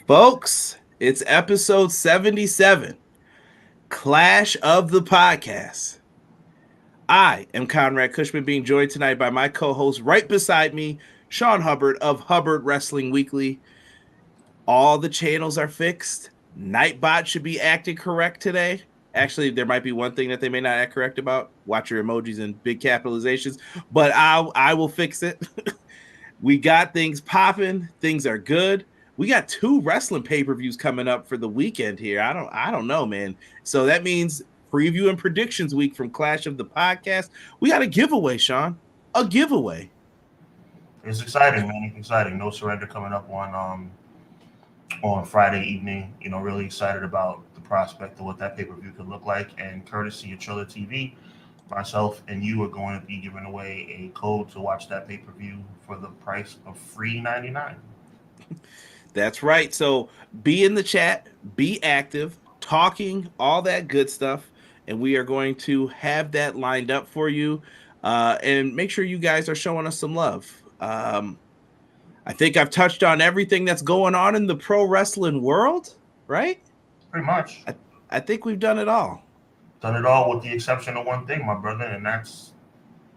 Folks, it's episode 77, Clash of the Podcast. I am Conrad Cushman, being joined tonight by my co-host right beside me, Sean Hubbard of Hubbard Wrestling Weekly. All the channels are fixed. Nightbot should be acting correct today. Actually, there might be one thing that they may not act correct about. Watch your emojis and big capitalizations, but I will fix it. We got things popping. Things are good. We got two wrestling pay-per-views coming up for the weekend here. I don't know, man. So that means preview and predictions week from Clash of the Podcast. We got a giveaway, Sean. A giveaway. It's exciting, man. It's exciting. No Surrender coming up on Friday evening. Really excited about the prospect of what that pay-per-view could look like. And courtesy of Triller TV, myself and you are going to be giving away a code to watch that pay-per-view for the price of free 99. That's right. So be in the chat, be active, talking, all that good stuff. And we are going to have that lined up for you. And make sure you guys are showing us some love. I think I've touched on everything that's going on in the pro wrestling world, right? Pretty much. I think we've done it all. Done it all with the exception of one thing, my brother, and that's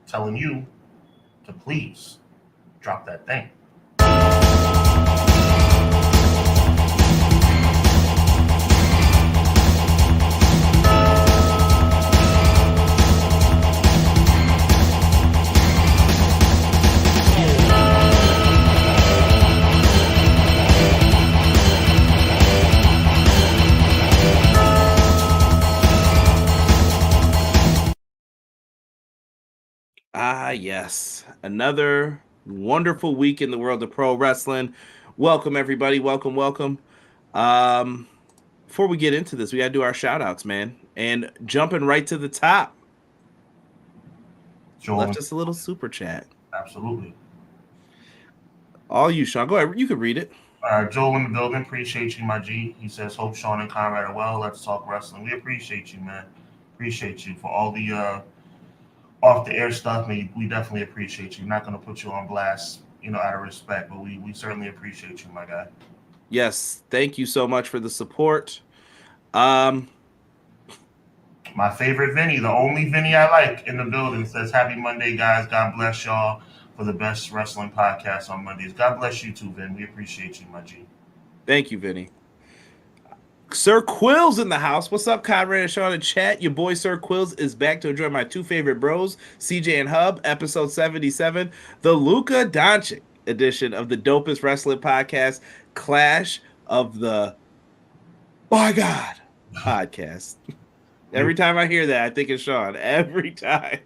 telling you to please drop that thing. Ah, yes. Another wonderful week in the world of pro wrestling. Welcome, everybody. Welcome, welcome. Before we get into this, we got to do our shout outs, man. And jumping right to the top, Joel, left us a little super chat. Absolutely. All you, Sean. Go ahead. You can read it. Joel in the building. Appreciate you, my G. He says, hope Sean and Conrad are well. Let's talk wrestling. We appreciate you, man. Appreciate you for all the off the air stuff. We definitely appreciate you. Not going to put you on blast, out of respect, but we certainly appreciate you, my guy. Yes, thank you so much for the support. My favorite Vinny, the only Vinny I like in the building, says, happy Monday, guys. God bless y'all for the best wrestling podcast on Mondays. God bless you too, Vin. We appreciate you, my G. Thank you, Vinny. Sir Quills in the house. What's up, Conrad and Sean in chat? Your boy Sir Quills is back to enjoy my two favorite bros, CJ and Hub, episode 77, the Luka Doncic edition of the dopest wrestling podcast, Clash of the My God podcast. Every time I hear that, I think it's Sean. Every time.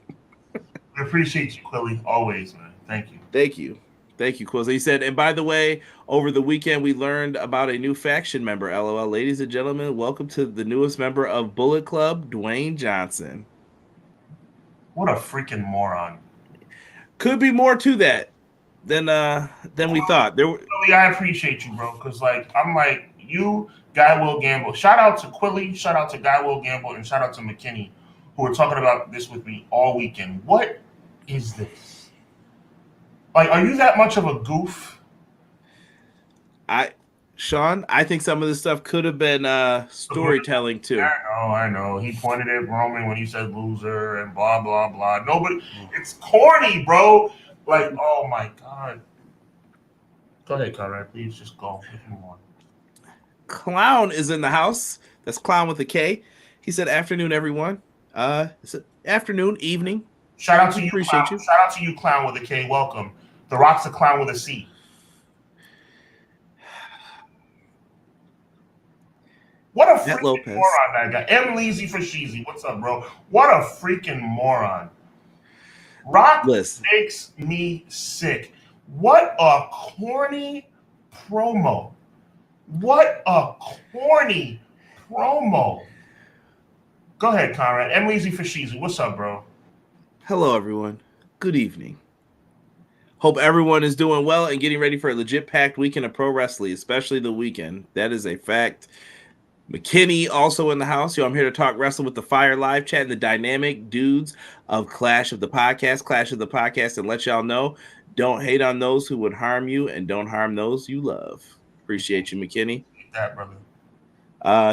We appreciate you, Quilly. Always, man. Thank you. Thank you. Thank you, Quills. He said, and by the way, over the weekend, we learned about a new faction member. LOL. Ladies and gentlemen, welcome to the newest member of Bullet Club, Dwayne Johnson. What a freaking moron. Could be more to that than we thought. Quilly, I appreciate you, bro, because, I'm like, you, Guy Will Gamble. Shout out to Quilly, shout out to Guy Will Gamble, and shout out to McKinney, who were talking about this with me all weekend. What is this? Are you that much of a goof? Sean, I think some of this stuff could have been storytelling too. I know. He pointed at Roman when he said loser and blah, blah, blah. Nobody, it's corny, bro. Oh my God. Go ahead, Conrad. Please just go. Let's move on. Clown is in the house. That's Clown with a K. He said, afternoon, everyone. It's afternoon, evening. Shout out to you, appreciate Clown. you. Shout out to you, Clown with a K. Welcome. The Rock's a clown with a C. What a freaking moron that guy. M. Leezy for Sheezy. What's up, bro? What a freaking moron. Rock makes me sick. What a corny promo. What a corny promo. Go ahead, Conrad. M. Leezy for Sheezy. What's up, bro? Hello, everyone. Good evening. Hope everyone is doing well and getting ready for a legit packed weekend of pro wrestling, especially the weekend. That is a fact. McKinney also in the house. Yo, I'm here to talk wrestling with the Fire Live Chat and the dynamic dudes of Clash of the Podcast, and let y'all know, don't hate on those who would harm you and don't harm those you love. Appreciate you, McKinney. That brother.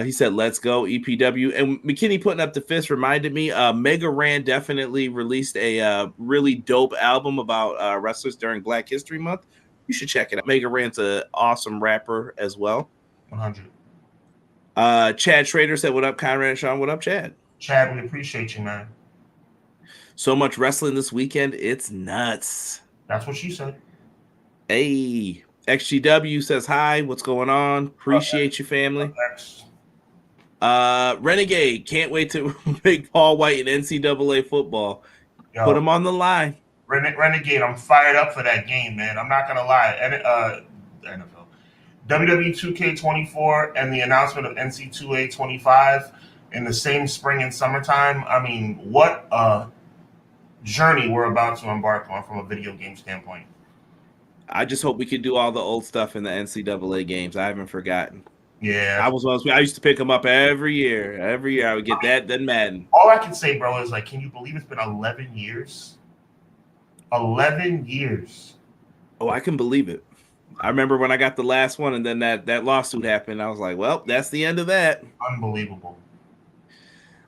He said, "Let's go EPW." And McKinney putting up the fist reminded me. Mega Ran definitely released a really dope album about wrestlers during Black History Month. You should check it out. Mega Ran's an awesome rapper as well. 100. Chad Schrader said, "What up, Conrad and Sean? What up, Chad?" Chad, we appreciate you, man. So much wrestling this weekend, it's nuts. That's what she said. Hey, XGW says hi. What's going on? Appreciate you, family. Renegade, can't wait to make Paul White in NCAA football. Yo, put him on the line. Renegade, I'm fired up for that game, man. I'm not gonna lie. NFL, WWE 2K24, and the announcement of NC2A 25 in the same spring and summertime. I mean, what a journey we're about to embark on from a video game standpoint. I just hope we could do all the old stuff in the NCAA games. I haven't forgotten. Yeah, I used to pick them up every year. Every year I would get that, then Madden. All I can say, bro, is like, can you believe it's been 11 years? 11 years. Oh, I can believe it. I remember when I got the last one, and then that lawsuit happened. I was like, well, that's the end of that. Unbelievable.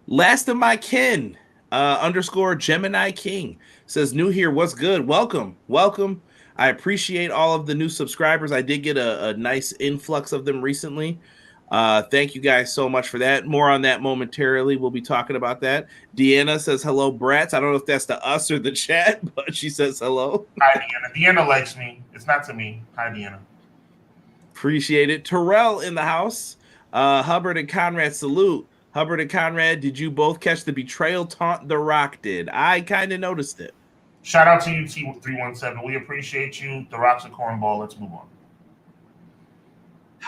Last of my kin, _ Gemini King says, new here. What's good? Welcome. I appreciate all of the new subscribers. I did get a nice influx of them recently. Thank you guys so much for that. More on that momentarily. We'll be talking about that. Deanna says, hello, brats. I don't know if that's to us or the chat, but she says hello. Hi, Deanna. Deanna likes me. It's not to me. Hi, Deanna. Appreciate it. Terrell in the house. Hubbard and Conrad salute. Hubbard and Conrad, did you both catch the betrayal taunt The Rock did? I kind of noticed it. Shout out to you, T317. We appreciate you. The Rock's a cornball. Let's move on.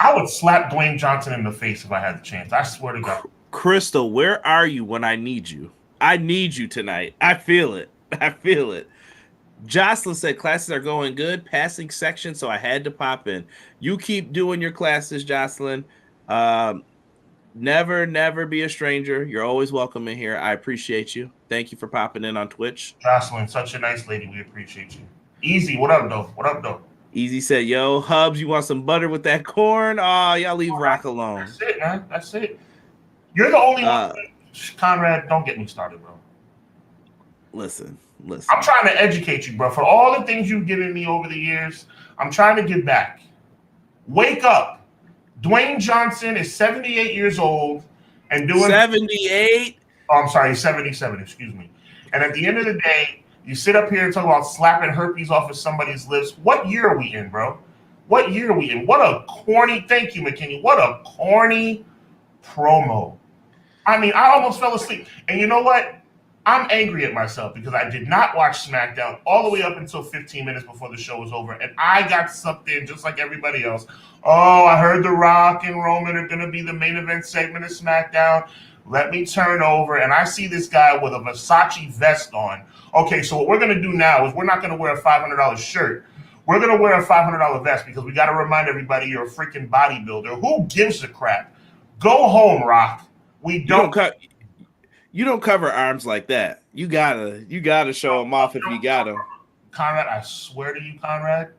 I would slap Dwayne Johnson in the face if I had the chance. I swear to God. Crystal, where are you when I need you? I need you tonight. I feel it. Jocelyn said classes are going good. Passing section, so I had to pop in. You keep doing your classes, Jocelyn. Never be a stranger. You're always welcome in here. I appreciate you. Thank you for popping in on Twitch. Jocelyn, such a nice lady. We appreciate you. Easy, what up, though? Easy said, yo, Hubs, you want some butter with that corn? Oh, y'all leave Rock alone. That's it, man. That's it. You're the only one. Conrad, don't get me started, bro. Listen. I'm trying to educate you, bro. For all the things you've given me over the years, I'm trying to give back. Wake up. Dwayne Johnson is 78 years old and doing 78. Oh, I'm sorry, 77, excuse me. And at the end of the day, you sit up here and talk about slapping herpes off of somebody's lips. What year are we in, bro? What year are we in? What a corny, thank you, McKinney. What a corny promo. I mean, I almost fell asleep. And you know what? I'm angry at myself because I did not watch SmackDown all the way up until 15 minutes before the show was over. And I got sucked in just like everybody else. Oh, I heard The Rock and Roman are going to be the main event segment of SmackDown. Let me turn over. And I see this guy with a Versace vest on. Okay, so what we're going to do now is we're not going to wear a $500 shirt. We're going to wear a $500 vest because we got to remind everybody you're a freaking bodybuilder. Who gives a crap? Go home, Rock. We don't You don't cover arms like that. You gotta show them off if you got them. Conrad, I swear to you, Conrad,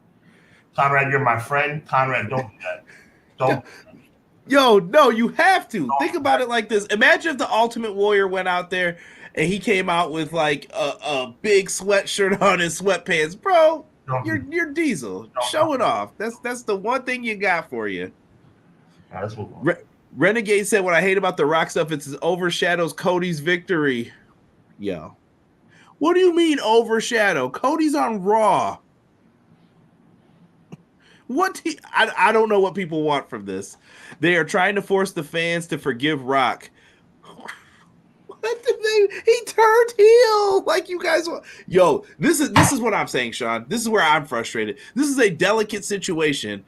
you're my friend. Conrad, don't do that. Don't. Yo, no, you have to. Think about it like this. Imagine if the Ultimate Warrior went out there and he came out with like a big sweatshirt on his sweatpants. Bro, you're Diesel. Show it off. That's the one thing you got for you. Right, let's move on. Renegade said, what I hate about the Rock stuff, it overshadows Cody's victory. Yo. What do you mean overshadow? Cody's on Raw. I don't know what people want from this. They are trying to force the fans to forgive Rock. He turned heel like you guys want. Yo, this is what I'm saying, Sean. This is where I'm frustrated. This is a delicate situation.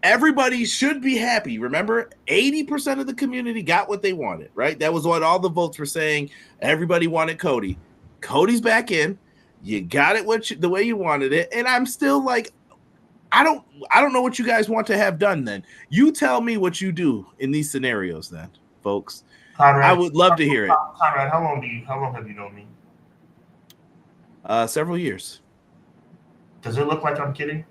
Everybody should be happy. Remember, 80% of the community got what they wanted, right? That was what all the votes were saying. Everybody wanted Cody. Cody's back in. You got it the way you wanted it. And I'm still like, I don't know what you guys want to have done then. You tell me what you do in these scenarios then, folks. Conrad, I would love to hear it. Conrad, how long have you known me? Several years. Does it look like I'm kidding?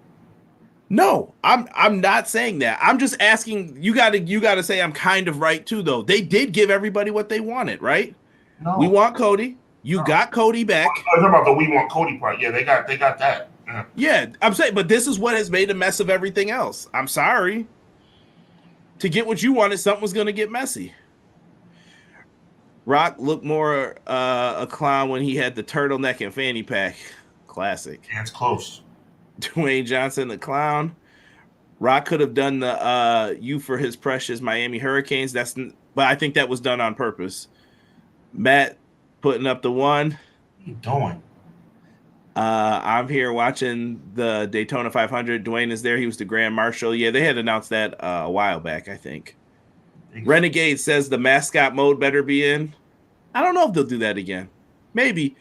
No, I'm not saying that. I'm just asking. You gotta say I'm kind of right too, though. They did give everybody what they wanted, right? No, we want Cody. You got Cody back. I'm talking about the we want Cody part. Yeah, they got that. Yeah, I'm saying, but this is what has made a mess of everything else. I'm sorry. To get what you wanted, something was gonna get messy. Rock looked more a clown when he had the turtleneck and fanny pack. Classic. Yeah, it's close. Dwayne Johnson, the clown. Rock could have done the "You for His Precious Miami Hurricanes." But I think that was done on purpose. Matt putting up the one. What are you doing? I'm here watching the Daytona 500. Dwayne is there. He was the Grand Marshal. Yeah, they had announced that a while back, I think. Renegade says the mascot mode better be in. I don't know if they'll do that again. Maybe.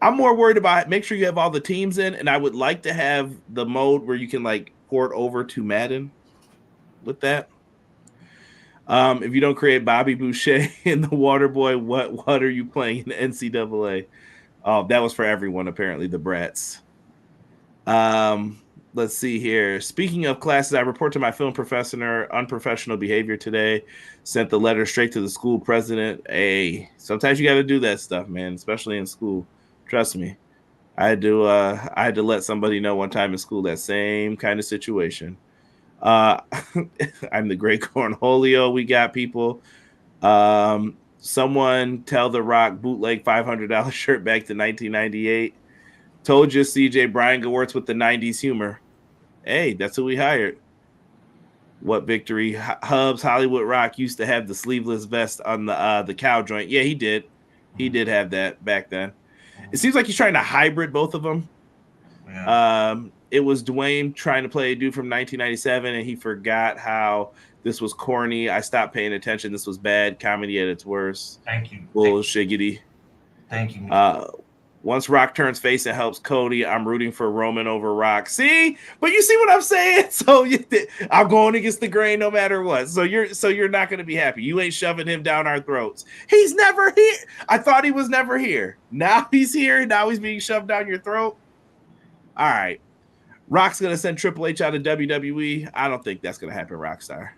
I'm more worried about make sure you have all the teams in, and I would like to have the mode where you can like port over to Madden with that. If you don't create Bobby Boucher in the Waterboy, what are you playing in the NCAA? Oh, that was for everyone, apparently, the brats. Let's see here. Speaking of classes, I report to my film professor unprofessional behavior today. Sent the letter straight to the school president. Hey, sometimes you got to do that stuff, man, especially in school. Trust me. I had to let somebody know one time in school that same kind of situation. I'm the great Cornholio. We got people. Someone tell The Rock bootleg $500 shirt back to 1998. Told you, CJ, Brian Gewirtz with the 90s humor. Hey, that's who we hired. What victory? Hubs Hollywood Rock used to have the sleeveless vest on the cow joint. Yeah, he did. He did have that back then. It seems like he's trying to hybrid both of them. Yeah. It was Dwayne trying to play a dude from 1997, and he forgot how this was corny. I stopped paying attention. This was bad comedy at its worst. Thank you. Bullshiggity. Thank you. Once Rock turns face and helps Cody, I'm rooting for Roman over Rock. See, but you see what I'm saying? So I'm going against the grain no matter what. So you're not going to be happy. You ain't shoving him down our throats. He's never here. I thought he was never here. Now he's here. Now he's being shoved down your throat. All right. Rock's going to send Triple H out of WWE. I don't think that's going to happen, Rockstar.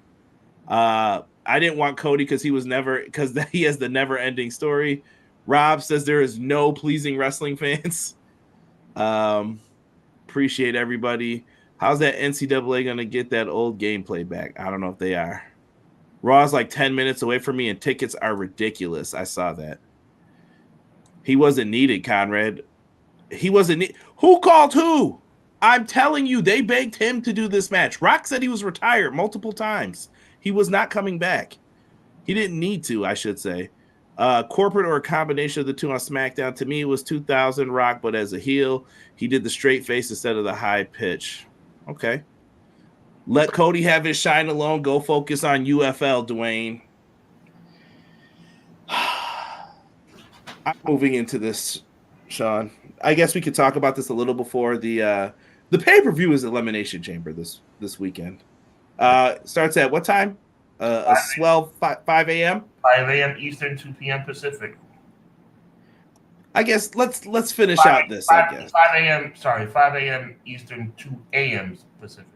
I didn't want Cody because he has the never-ending story. Rob says there is no pleasing wrestling fans. Appreciate everybody. How's that NCAA going to get that old gameplay back? I don't know if they are. Raw's like 10 minutes away from me, and tickets are ridiculous. I saw that. He wasn't needed, Conrad. He wasn't needed. Who called who? I'm telling you, they begged him to do this match. Rock said he was retired multiple times. He was not coming back. He didn't need to, I should say. Corporate or a combination of the two on SmackDown. To me, it was 2000 Rock, but as a heel, he did the straight face instead of the high pitch. Okay. Let Cody have his shine alone. Go focus on UFL, Dwayne. I'm moving into this, Sean. I guess we could talk about this a little before the pay-per-view is Elimination Chamber this weekend. Starts at what time? A swell 5 a.m. 5 a.m. Eastern, 2 p.m. Pacific. I guess let's finish out this. 5 a.m. Sorry, 5 a.m. Eastern, 2 a.m. Pacific.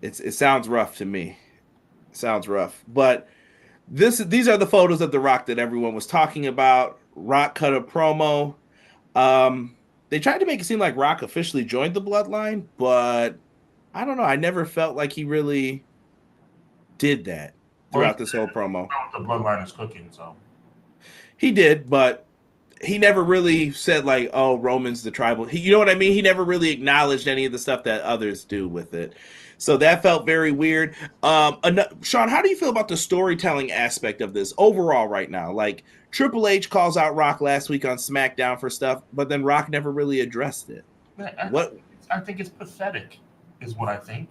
It sounds rough to me. Sounds rough, but these are the photos of The Rock that everyone was talking about. Rock cut a promo. They tried to make it seem like Rock officially joined the Bloodline, but I don't know. I never felt like he really did that throughout this whole promo. The Bloodline is cooking, so he did, but he never really said like, "Oh, Roman's the tribal." You know what I mean? He never really acknowledged any of the stuff that others do with it. So that felt very weird. Sean, how do you feel about the storytelling aspect of this overall right now? Like Triple H calls out Rock last week on SmackDown for stuff, but then Rock never really addressed it. I think it's pathetic, is what I think.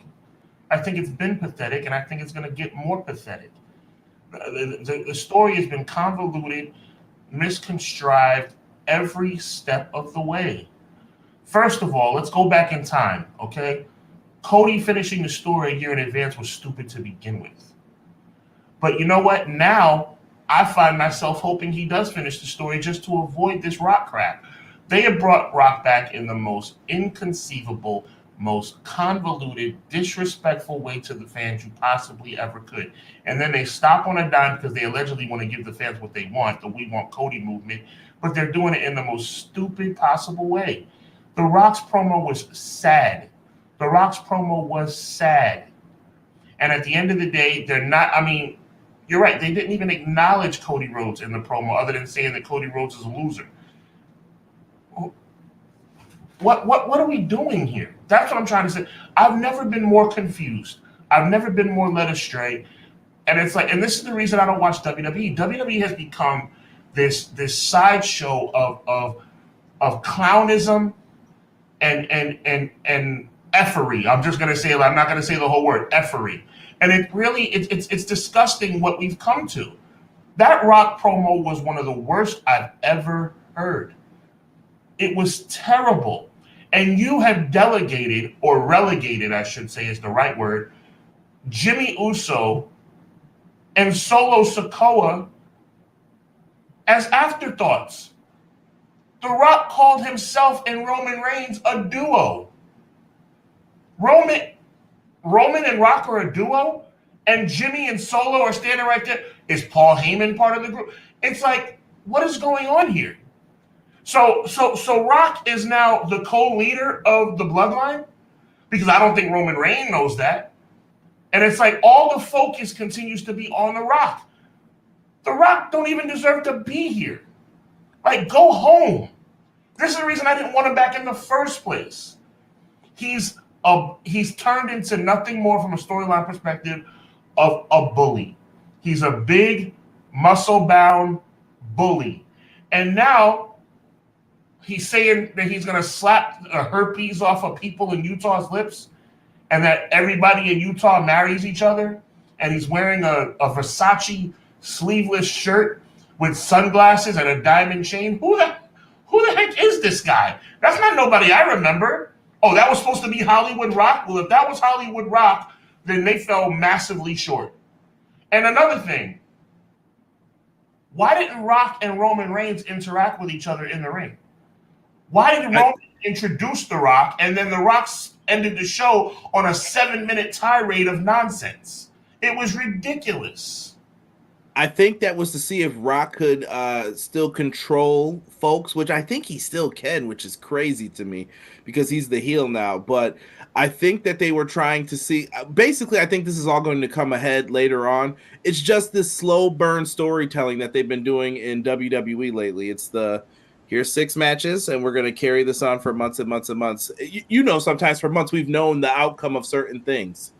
I think it's been pathetic, and I think it's going to get more pathetic. The story has been convoluted, miscontrived every step of the way. First of all, let's go back in time, okay? Cody finishing the story a year in advance was stupid to begin with. But you know what? Now I find myself hoping he does finish the story just to avoid this Rock crap. They have brought Rock back in the most inconceivable most convoluted, disrespectful way to the fans you possibly ever could. And then they stop on a dime because they allegedly want to give the fans what they want, the "We Want Cody" movement, but they're doing it in the most stupid possible way. The Rock's promo was sad. The Rock's promo was sad. And at the end of the day, they're not, I mean, you're right, they didn't even acknowledge Cody Rhodes in the promo other than saying that Cody Rhodes is a loser. What are we doing here? That's what I'm trying to say. I've never been more confused. I've never been more led astray. And it's like, and this is the reason I don't watch WWE. WWE has become this sideshow of clownism and effery. I'm just gonna say it. I'm not gonna say the whole word, effery. And it's disgusting what we've come to. That Rock promo was one of the worst I've ever heard. It was terrible. And you have delegated, or relegated, I should say is the right word, Jimmy Uso and Solo Sikoa as afterthoughts. The Rock called himself and Roman Reigns a duo. Roman and Rock are a duo, and Jimmy and Solo are standing right there. Is Paul Heyman part of the group? It's like, what is going on here? So Rock is now the co-leader of the bloodline, because I don't think Roman Reigns knows that. And it's like all the focus continues to be on The Rock. The Rock don't even deserve to be here. Like, go home. This is the reason I didn't want him back in the first place. He's turned into nothing more from a storyline perspective of a bully. He's a big, muscle-bound bully. And now he's saying that he's going to slap herpes off of people in Utah's lips and that everybody in Utah marries each other. And he's wearing a Versace sleeveless shirt with sunglasses and a diamond chain. Who the heck is this guy? That's not nobody I remember. Oh, that was supposed to be Hollywood Rock? Well, if that was Hollywood Rock, then they fell massively short. And another thing, why didn't Rock and Roman Reigns interact with each other in the ring? Why did Roman introduce The Rock and then The Rock ended the show on a 7-minute tirade of nonsense? It was ridiculous. I think that was to see if Rock could still control folks, which I think he still can, which is crazy to me because he's the heel now. But I think that they were trying to see. Basically, I think this is all going to come ahead later on. It's just this slow burn storytelling that they've been doing in WWE lately. It's here's 6 matches, and we're going to carry this on for months and months and months. Sometimes for months we've known the outcome of certain things.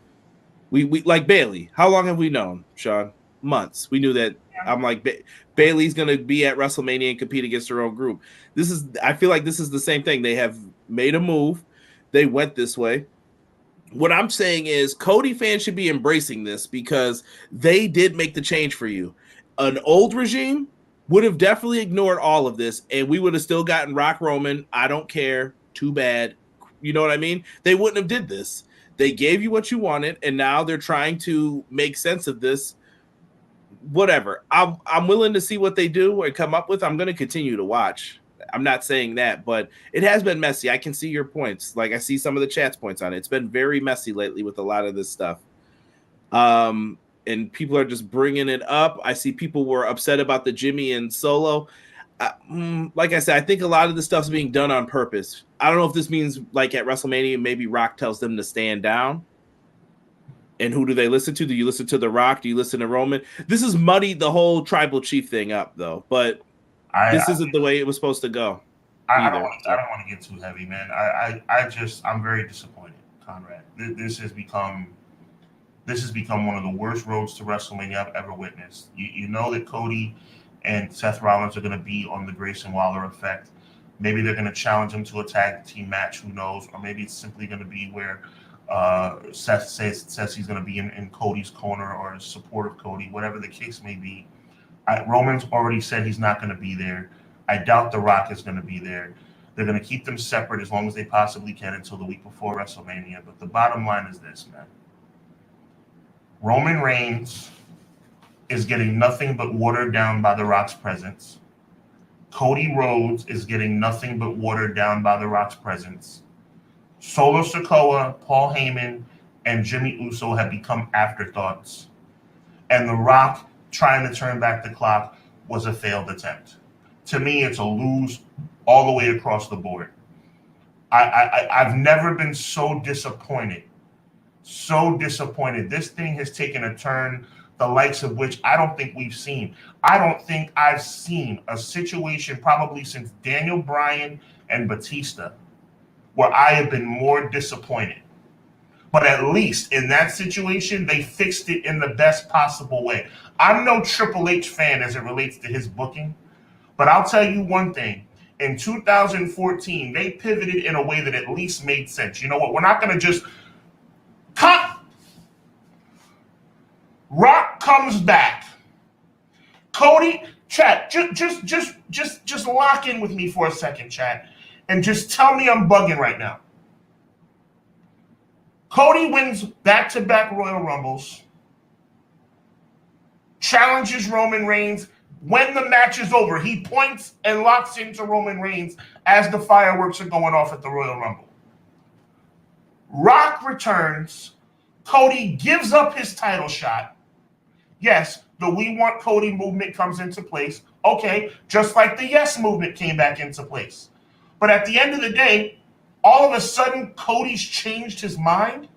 We like Bayley. How long have we known, Sean? Months. We knew that. I'm like, Bayley's going to be at WrestleMania and compete against her own group. I feel like this is the same thing. They have made a move. They went this way. What I'm saying is Cody fans should be embracing this because they did make the change for you. An old regime would have definitely ignored all of this, and we would have still gotten Rock Roman. I don't care. Too bad. You know what I mean? They wouldn't have did this. They gave you what you wanted, and now they're trying to make sense of this. Whatever. I'm willing to see what they do and come up with. I'm going to continue to watch. I'm not saying that, but it has been messy. I can see your points. Like I see some of the chat's points on it. It's been very messy lately with a lot of this stuff. And people are just bringing it up. I see people were upset about the Jimmy and Solo. Like I said, I think a lot of this stuff's being done on purpose. I don't know if this means like at WrestleMania, maybe Rock tells them to stand down. And who do they listen to? Do you listen to The Rock? Do you listen to Roman? This has muddied the whole tribal chief thing up, though. But this isn't the way it was supposed to go. I don't want to get too heavy, man. I'm very disappointed, Conrad. This has become one of the worst roads to WrestleMania I've ever witnessed. You know that Cody and Seth Rollins are going to be on the Grayson Waller effect. Maybe they're going to challenge him to a tag team match. Who knows? Or maybe it's simply going to be where Seth says he's going to be in Cody's corner or in support of Cody, whatever the case may be. Roman's already said he's not going to be there. I doubt The Rock is going to be there. They're going to keep them separate as long as they possibly can until the week before WrestleMania. But the bottom line is this, man. Roman Reigns is getting nothing but watered down by The Rock's presence. Cody Rhodes is getting nothing but watered down by The Rock's presence. Solo Sikoa, Paul Heyman, and Jimmy Uso have become afterthoughts. And The Rock trying to turn back the clock was a failed attempt. To me, it's a lose all the way across the board. I've never been so disappointed. So disappointed. This thing has taken a turn the likes of which I don't think we've seen. I don't think I've seen a situation probably since Daniel Bryan and Batista where I have been more disappointed. But at least in that situation, they fixed it in the best possible way. I'm no Triple H fan as it relates to his booking, but I'll tell you one thing. In 2014, they pivoted in a way that at least made sense. You know what? We're not going to just cut. Rock comes back. Cody, chat, just lock in with me for a second, chat, and just tell me I'm bugging right now. Cody wins back-to-back Royal Rumbles, challenges Roman Reigns. When the match is over, he points and locks into Roman Reigns as the fireworks are going off at the Royal Rumble. Rock returns. Cody gives up his title shot. Yes, the We Want Cody movement comes into place. Okay, just like the Yes movement came back into place. But at the end of the day, all of a sudden, Cody's changed his mind.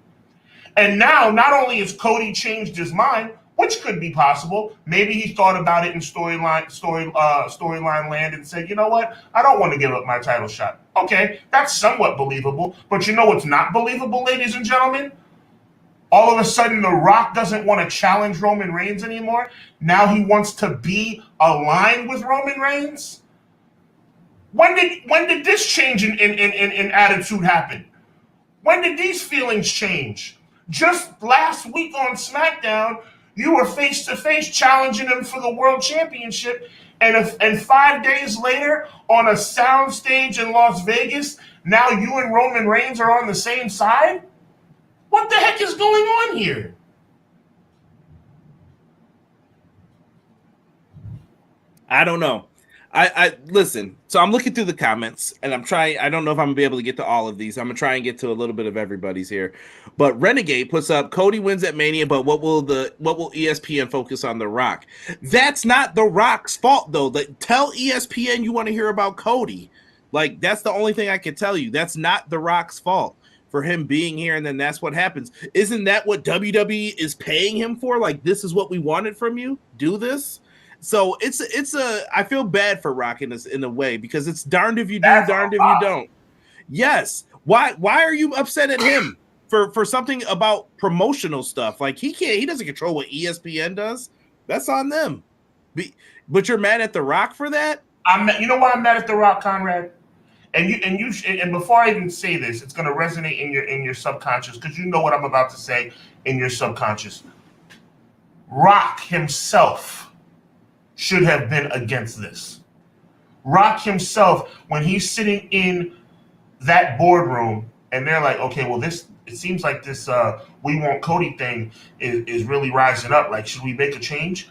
And now, not only has Cody changed his mind, which could be possible, maybe he thought about it in storyline land and said, you know what? I don't want to give up my title shot. Okay, that's somewhat believable. But you know what's not believable, ladies and gentlemen? All of a sudden, The Rock doesn't want to challenge Roman Reigns anymore. Now he wants to be aligned with Roman Reigns. When did this change in attitude happen? When did these feelings change? Just last week on SmackDown, you were face-to-face challenging him for the World Championship, and 5 days later, on a soundstage in Las Vegas, now you and Roman Reigns are on the same side? What the heck is going on here? I don't know. I listen. So I'm looking through the comments and I'm trying. I don't know if I'm gonna be able to get to all of these. I'm gonna try and get to a little bit of everybody's here. But Renegade puts up Cody wins at Mania, but what will ESPN focus on The Rock? That's not The Rock's fault though. Tell ESPN you want to hear about Cody. Like that's the only thing I can tell you. That's not The Rock's fault for him being here, and then that's what happens. Isn't that what WWE is paying him for? Like this is what we wanted from you. Do this. So it's a I feel bad for Rock in this in a way because it's darned if you do, darned if you don't. Yes. Why are you upset at him for something about promotional stuff? Like he doesn't control what ESPN does. That's on them. But you're mad at The Rock for that? You know why I'm mad at The Rock, Conrad? And before I even say this, it's going to resonate in your subconscious because you know what I'm about to say in your subconscious. Rock himself should have been against this. Rock himself, when he's sitting in that boardroom and they're like, okay, well, it seems like this We Want Cody thing is really rising up. Like, should we make a change?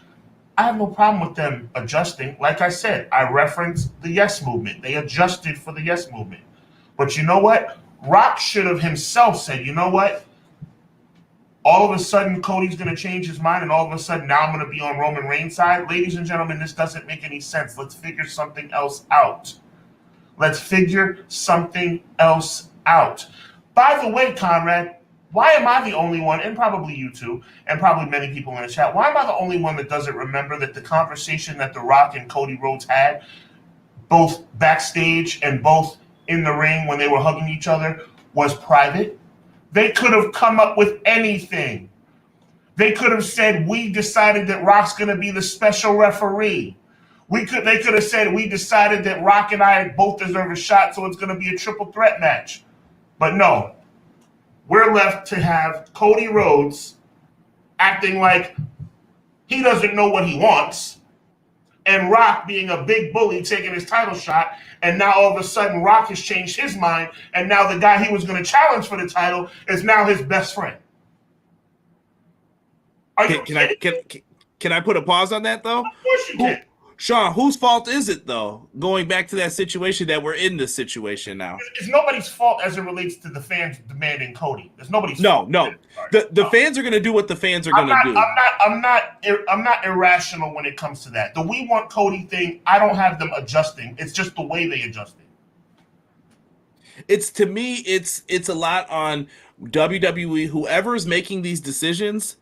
I have no problem with them adjusting. Like I said, I referenced the Yes movement. They adjusted for the Yes movement. But you know what? Rock should have himself said, you know what? All of a sudden, Cody's going to change his mind, and all of a sudden, now I'm going to be on Roman Reigns' side. Ladies and gentlemen, this doesn't make any sense. Let's figure something else out. Let's figure something else out. By the way, Conrad, why am I the only one, and probably you too, and probably many people in the chat, why am I the only one that doesn't remember that the conversation that The Rock and Cody Rhodes had, both backstage and both in the ring when they were hugging each other, was private? They could have come up with anything. They could have said, we decided that Rock's going to be the special referee. They could have said, we decided that Rock and I both deserve a shot, so it's going to be a triple threat match. But no, we're left to have Cody Rhodes acting like he doesn't know what he wants, and Rock being a big bully taking his title shot, and now all of a sudden Rock has changed his mind, and now the guy he was going to challenge for the title is now his best friend. Can I put a pause on that though? Of course you can. Sean, whose fault is it, though, going back to that situation that we're in this situation now? It's nobody's fault as it relates to the fans demanding Cody. There's nobody's fault. No. The fans are going to do what the fans are going to do. I'm not irrational when it comes to that. The we want Cody thing, I don't have them adjusting. It's just the way they adjust it. To me, it's a lot on WWE. Whoever's making these decisions,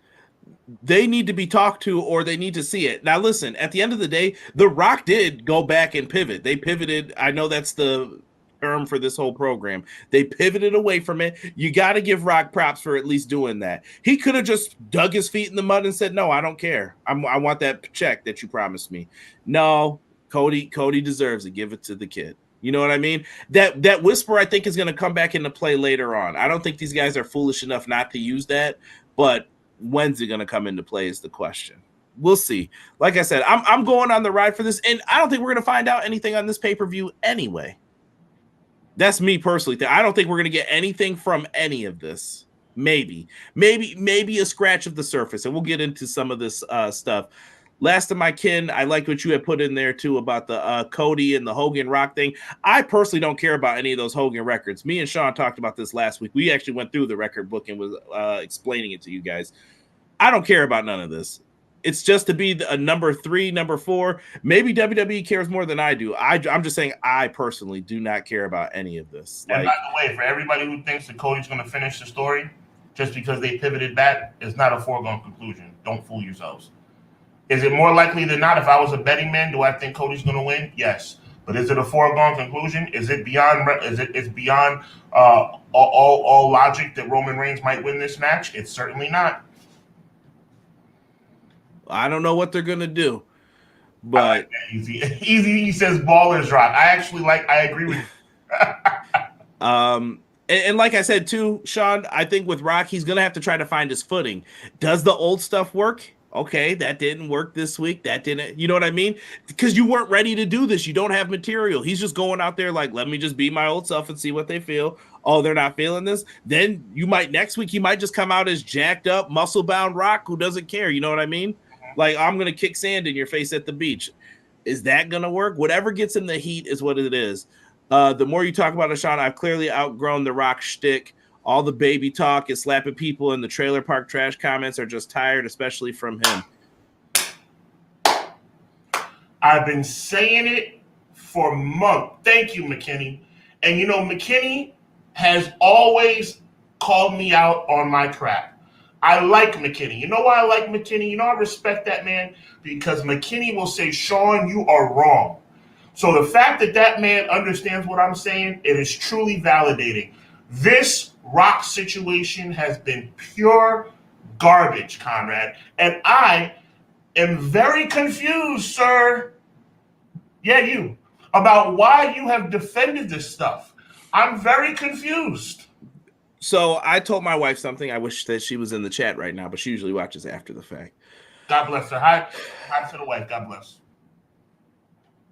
they need to be talked to or they need to see it. Now, listen, at the end of the day, The Rock did go back and pivot. They pivoted. I know that's the term for this whole program. They pivoted away from it. You got to give Rock props for at least doing that. He could have just dug his feet in the mud and said, no, I don't care. I want that check that you promised me. No, Cody deserves it. Give it to the kid. You know what I mean? That whisper, I think, is going to come back into play later on. I don't think these guys are foolish enough not to use that, but when's it going to come into play is the question. We'll see. Like I said, I'm going on the ride for this, and I don't think we're going to find out anything on this pay-per-view anyway. That's me personally. I don't think we're going to get anything from any of this. Maybe a scratch of the surface, and we'll get into some of this stuff. Last of my kin, I like what you had put in there too about the Cody and the Hogan Rock thing. I personally don't care about any of those Hogan records. Me and Sean talked about this last week. We actually went through the record book and was explaining it to you guys. I don't care about none of this. It's just to be a number 3, number 4. Maybe WWE cares more than I do. I'm just saying I personally do not care about any of this. And by the way, for everybody who thinks that Cody's going to finish the story just because they pivoted back, it's not a foregone conclusion. Don't fool yourselves. Is it more likely than not? If I was a betting man, do I think Cody's going to win? Yes. But is it a foregone conclusion? Is it beyond? Is beyond all logic that Roman Reigns might win this match? It's certainly not. I don't know what they're going to do, but I like that. Easy. He says ballers rock. I agree with you. And like I said too, Sean, I think with Rock, he's going to have to try to find his footing. Does the old stuff work? Okay, that didn't work this week. That didn't, you know what I mean? Because you weren't ready to do this. You don't have material. He's just going out there like, let me just be my old self and see what they feel. Oh, they're not feeling this. Then next week, he might just come out as jacked up, muscle bound Rock who doesn't care. You know what I mean? Like, I'm going to kick sand in your face at the beach. Is that going to work? Whatever gets him the heat is what it is. The more you talk about it, Sean, I've clearly outgrown the Rock shtick. All the baby talk and slapping people in the trailer park trash comments are just tired, especially from him. I've been saying it for months. Thank you, McKinney. And, McKinney has always called me out on my crap. I like McKinney. You know why I like McKinney? I respect that man because McKinney will say, Sean, you are wrong. So the fact that man understands what I'm saying, it is truly validating. This Rock situation has been pure garbage, Conrad. And I am very confused, sir. Yeah, you. About why you have defended this stuff. I'm very confused. So I told my wife something. I wish that she was in the chat right now, but she usually watches after the fact. God bless her. Hi to the wife. God bless.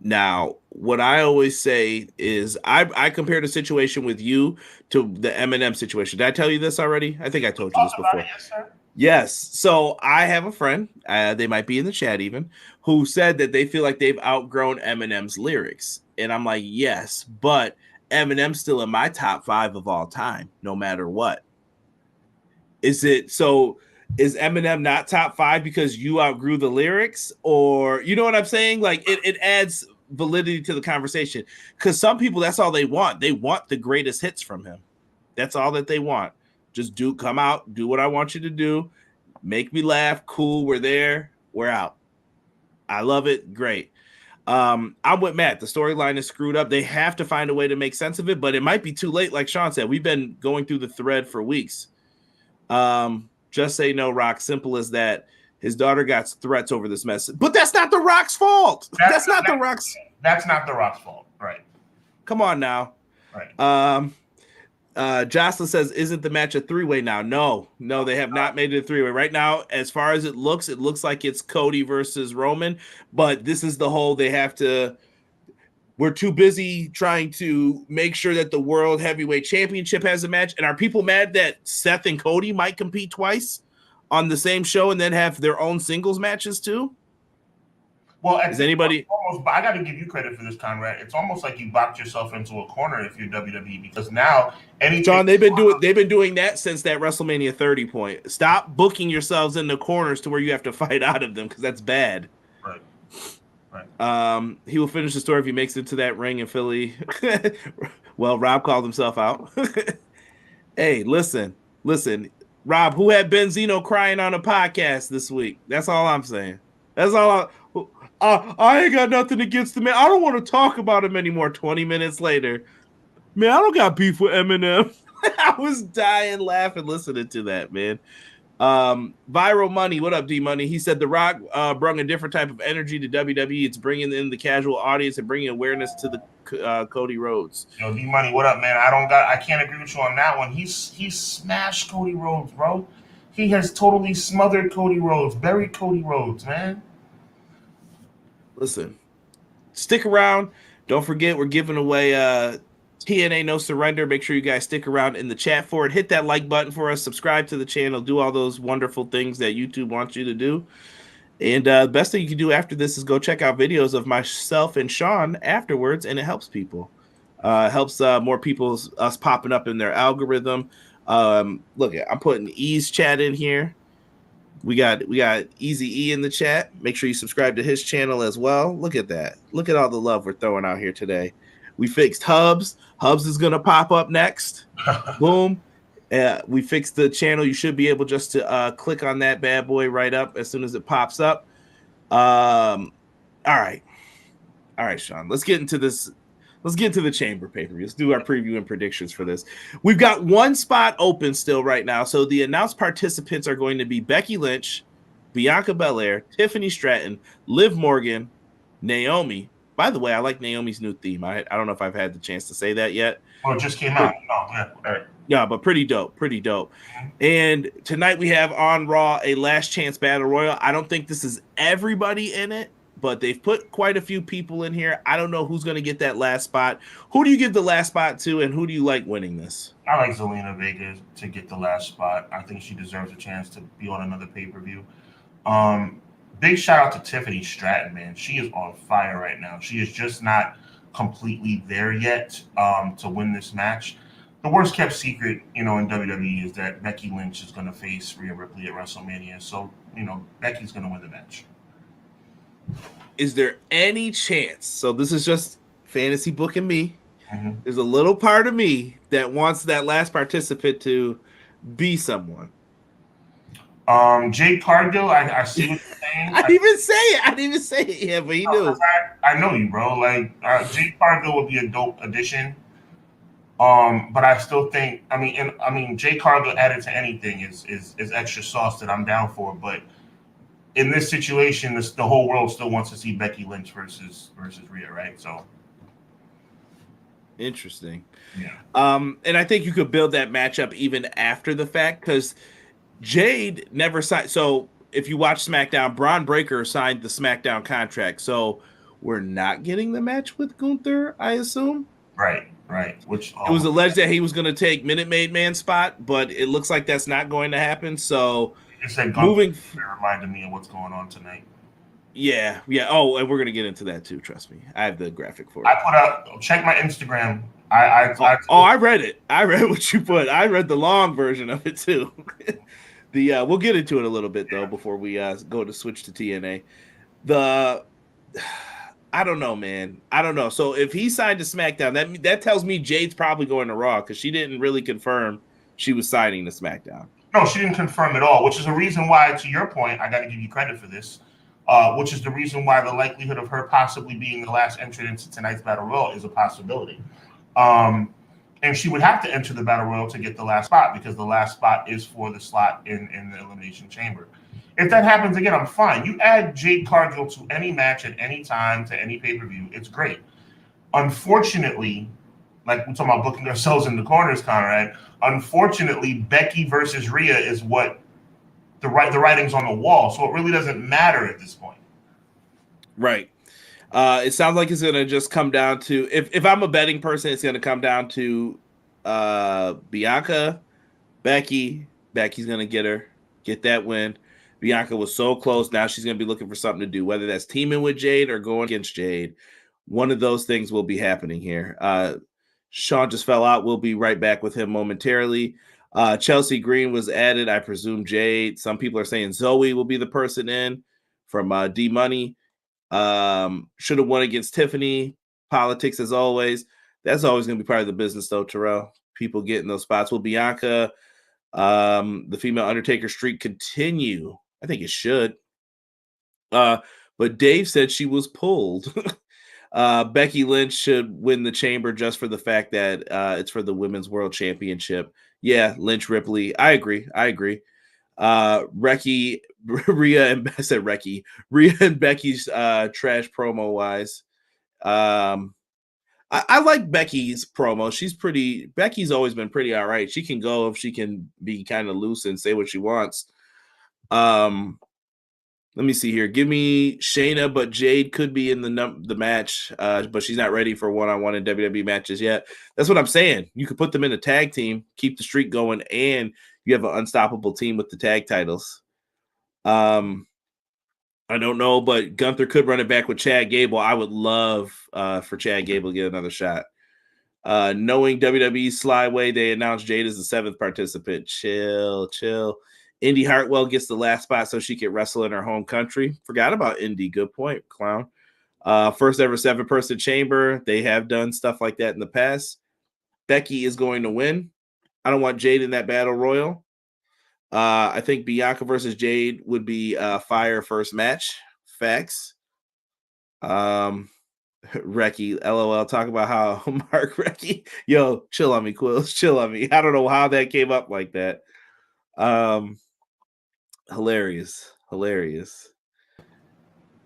Now, what I always say is I compare the situation with you to the Eminem situation. Did I tell you this already? I think I told you this before. Yes, sir. Yes. So I have a friend, they might be in the chat even, who said that they feel like they've outgrown Eminem's lyrics. And I'm like, yes, but Eminem's still in my top 5 of all time, no matter what. Is Eminem not top 5 because you outgrew the lyrics? Or, you know what I'm saying? Like, it adds validity to the conversation. Because some people, that's all they want. They want the greatest hits from him. That's all that they want. Just come out, do what I want you to do. Make me laugh. Cool, we're there. We're out. I love it. Great. I'm with Matt. The storyline is screwed up. They have to find a way to make sense of it, but it might be too late. Like Sean said, we've been going through the thread for weeks. Just say no, Rock. Simple as that. His daughter got threats over this mess, but that's not the Rock's fault. That's not the Rock's fault, right? Come on now. Right. Jocelyn says, isn't the match a 3-way now? No, they have not made it a 3-way. Right now, as far as it looks like it's Cody versus Roman, but this is the whole we're too busy trying to make sure that the World Heavyweight Championship has a match. And are people mad that Seth and Cody might compete twice on the same show and then have their own singles matches too? Well, is anybody almost? I got to give you credit for this, Conrad. It's almost like you boxed yourself into a corner if you're WWE, because now anything. John, they've been doing that since that WrestleMania 30 point. Stop booking yourselves in the corners to where you have to fight out of them, because that's bad. Right. Right. He will finish the story if he makes it to that ring in Philly. Well, Rob called himself out. Hey, listen. Rob, who had Benzino crying on a podcast this week? That's all I'm saying. That's all I ain't got nothing against the man. I don't want to talk about him anymore. 20 minutes later. Man, I don't got beef with Eminem. I was dying laughing listening to that, man. Viral Money, what up, D Money? He said The Rock brought a different type of energy to WWE. It's bringing in the casual audience and bringing awareness to the Cody Rhodes. Yo, D Money, what up, man? I can't agree with you on that one. He smashed Cody Rhodes, bro. He has totally smothered Cody Rhodes, buried Cody Rhodes, man. Listen, stick around. Don't forget, we're giving away TNA No Surrender. Make sure you guys stick around in the chat for it. Hit that like button for us. Subscribe to the channel. Do all those wonderful things that YouTube wants you to do. And the best thing you can do after this is go check out videos of myself and Sean afterwards, and it helps people. Helps more people, us popping up in their algorithm. Look, I'm putting E's chat in here. We got Easy E in the chat. Make sure you subscribe to his channel as well. Look at that. Look at all the love we're throwing out here today. We fixed Hubs. Hubs is going to pop up next. Boom. We fixed the channel. You should be able just to click on that bad boy right up as soon as it pops up. All right, Sean. Let's get into this. Let's get into the Chamber pay-per-view. Let's do our preview and predictions for this. We've got one spot open still right now. So the announced participants are going to be Becky Lynch, Bianca Belair, Tiffany Stratton, Liv Morgan, Naomi. By the way, I like Naomi's new theme. I don't know if I've had the chance to say that yet. Well, it just came out. Oh, yeah. All right. Yeah, but pretty dope. And tonight we have on Raw a last chance battle royal. I don't think this is everybody in it, but they've put quite a few people in here. I don't know who's going to get that last spot. Who do you give the last spot to, and who do you like winning this? I like Zelina Vega to get the last spot. I think she deserves a chance to be on another pay-per-view. Big shout out to Tiffany Stratton, man. She is on fire right now. She is just not completely there yet to win this match. The worst kept secret, in WWE is that Becky Lynch is going to face Rhea Ripley at WrestleMania. So, Becky's going to win the match. Is there any chance? So this is just fantasy booking me. Mm-hmm. There's a little part of me that wants that last participant to be someone. Jake Cargill, I see what you're saying. I didn't even say it yet, but he knew. I know you, bro. Like Jake Cargill would be a dope addition. But I still think, Jake Cargill added to anything is extra sauce that I'm down for. But in this situation, the whole world still wants to see Becky Lynch versus Rhea, right? So interesting. Yeah. And I think you could build that matchup even after the fact, because Jade never signed. So if you watch SmackDown, Braun Breaker signed the SmackDown contract. So we're not getting the match with Gunther, I assume. Right. Which it was alleged that he was going to take Minute Maid Man spot, but it looks like that's not going to happen. So moving reminded me of what's going on tonight. Yeah. Oh, and we're going to get into that too. Trust me, I have the graphic for it. I put out. Check my Instagram. I read it. I read what you put. I read the long version of it too. We'll get into it a little bit though before we go to switch to TNA. I don't know, man. I don't know. So if he signed to SmackDown, that tells me Jade's probably going to Raw, because she didn't really confirm she was signing to SmackDown. No, she didn't confirm at all, which is a reason why, to your point, I got to give you credit for this, which is the reason why the likelihood of her possibly being the last entrant into tonight's Battle Royal is a possibility. And she would have to enter the Battle Royal to get the last spot, because the last spot is for the slot in the Elimination Chamber. If that happens again, I'm fine. You add Jade Cargill to any match at any time, to any pay-per-view, it's great. Unfortunately, like we're talking about booking ourselves in the corners, Conrad, unfortunately, Becky versus Rhea is what the writing's on the wall, so it really doesn't matter at this point. Right. It sounds like it's going to just come down to, if I'm a betting person, it's going to come down to Bianca, Becky. Becky's going to get that win. Bianca was so close. Now she's going to be looking for something to do, whether that's teaming with Jade or going against Jade. One of those things will be happening here. Sean just fell out. We'll be right back with him momentarily. Chelsea Green was added. I presume Jade. Some people are saying Zoe will be the person in from D Money. Should have won against Tiffany. Politics as always. That's always going to be part of the business, though, Terrell. People getting those spots. Will Bianca, the female Undertaker streak continue? I think it should. But Dave said she was pulled. Becky Lynch should win the chamber just for the fact that it's for the Women's World Championship. Yeah, Lynch Ripley. I agree. Rhea and I said Rhea and Becky's trash promo wise. I like Becky's promo. Becky's always been pretty all right. She can go if she can be kind of loose and say what she wants. Let me see here. Give me Shayna, but Jade could be in the match, but she's not ready for one-on-one in WWE matches yet. That's what I'm saying. You could put them in a tag team, keep the streak going, and you have an unstoppable team with the tag titles. I don't know, but Gunther could run it back with Chad Gable. I would love for Chad Gable to get another shot. Knowing WWE's Sly Way, they announced Jade as the 7th participant. Chill. Indy Hartwell gets the last spot so she can wrestle in her home country. Forgot about Indy. Good point, clown. First ever 7-person chamber. They have done stuff like that in the past. Becky is going to win. I don't want Jade in that battle royal. I think Bianca versus Jade would be fire first match. Facts. Recky, LOL, talk about how Mark Recky. Yo, chill on me, Quills. Chill on me. I don't know how that came up like that. Hilarious.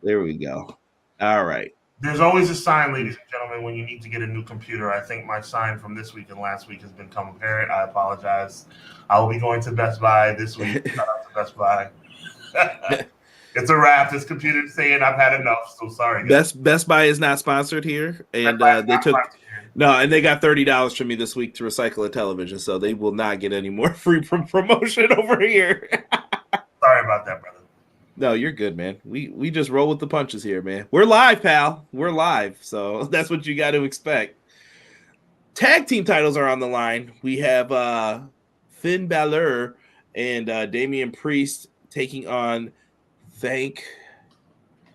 There we go. All right. There's always a sign, ladies and gentlemen, when you need to get a new computer. I think my sign from this week and last week has become apparent. I apologize. I will be going to Best Buy this week. Shout out to Best Buy. It's a wrap. This computer's saying I've had enough, so sorry. Best Buy is not sponsored here, and they got $30 from me this week to recycle a television, so they will not get any more free promotion over here. Sorry about that, brother. No, you're good, man. We just roll with the punches here, man. We're live, pal. We're live, so that's what you got to expect. Tag team titles are on the line. We have Finn Balor and Damian Priest taking on. Thank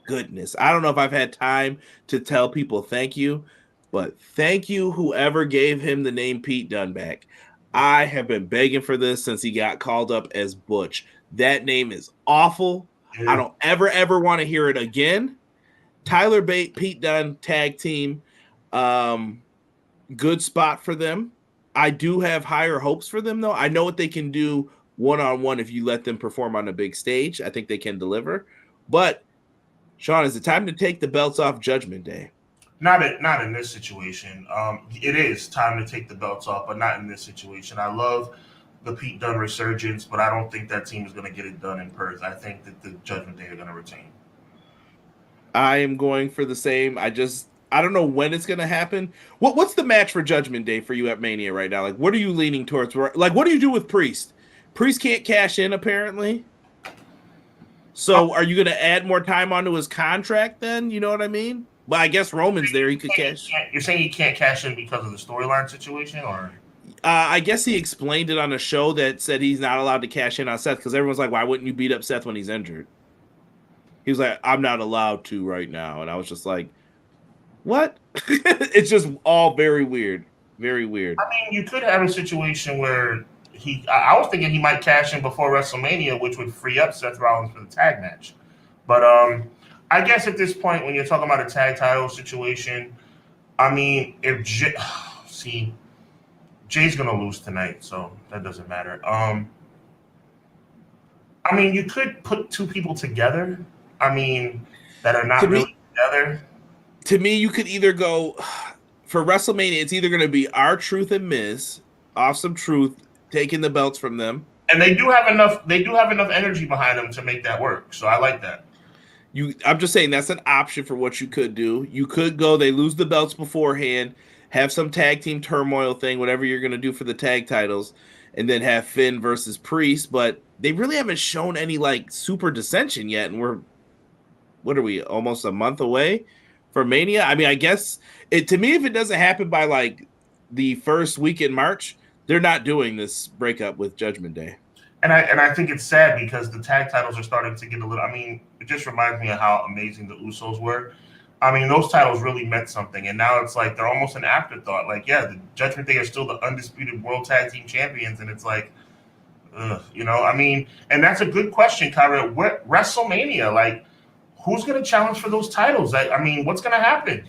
goodness. I don't know if I've had time to tell people thank you, but thank you whoever gave him the name Pete Dunne back. I have been begging for this since he got called up as Butch. That name is awful. I don't ever want to hear it again. Tyler Bate, Pete Dunne, tag team. Good spot for them. I do have higher hopes for them, though. I know what they can do one-on-one if you let them perform on a big stage. I think they can deliver. But, Sean, is it time to take the belts off Judgment Day? Not in this situation. It is time to take the belts off, but not in this situation. I love the Pete Dunne resurgence, but I don't think that team is going to get it done in Perth. I think that the Judgment Day are going to retain. I am going for the same. I don't know when it's going to happen. What's the match for Judgment Day for you at Mania right now? Like, what are you leaning towards? Like, what do you do with Priest? Priest can't cash in, apparently. So are you going to add more time onto his contract then? You know what I mean? But I guess Roman's there. He could cash. You're saying he can't cash in because of the storyline situation? Or I guess he explained it on a show that said he's not allowed to cash in on Seth because everyone's like, why wouldn't you beat up Seth when he's injured? He was like, I'm not allowed to right now. And I was just like, what? It's just all very weird. Very weird. I mean, you could have a situation where I was thinking he might cash in before WrestleMania, which would free up Seth Rollins for the tag match. But I guess at this point, when you're talking about a tag title situation, I mean, if Jay's going to lose tonight, so that doesn't matter. I mean, you could put two people together. I mean, that are not really together. To me, you could either go for WrestleMania. It's either going to be R-Truth and Miz, Awesome Truth, taking the belts from them, and they do have enough. They do have enough energy behind them to make that work. So I like that. I'm just saying that's an option for what you could do. You could go. They lose the belts beforehand, have some tag team turmoil thing, whatever you're going to do for the tag titles, and then have Finn versus Priest, but they really haven't shown any like super dissension yet. And what are we, almost a month away for Mania? I mean, I guess to me, if it doesn't happen by like the first week in March, they're not doing this breakup with Judgment Day. And I think it's sad because the tag titles are starting to get a little. I mean, it just reminds me of how amazing the Usos were. I mean, those titles really meant something, and now it's like they're almost an afterthought. Like, yeah, the Judgment Day are still the undisputed World Tag Team Champions, and it's like, I mean, and that's a good question, Kyra. What WrestleMania? Like, who's going to challenge for those titles? I mean, what's going to happen?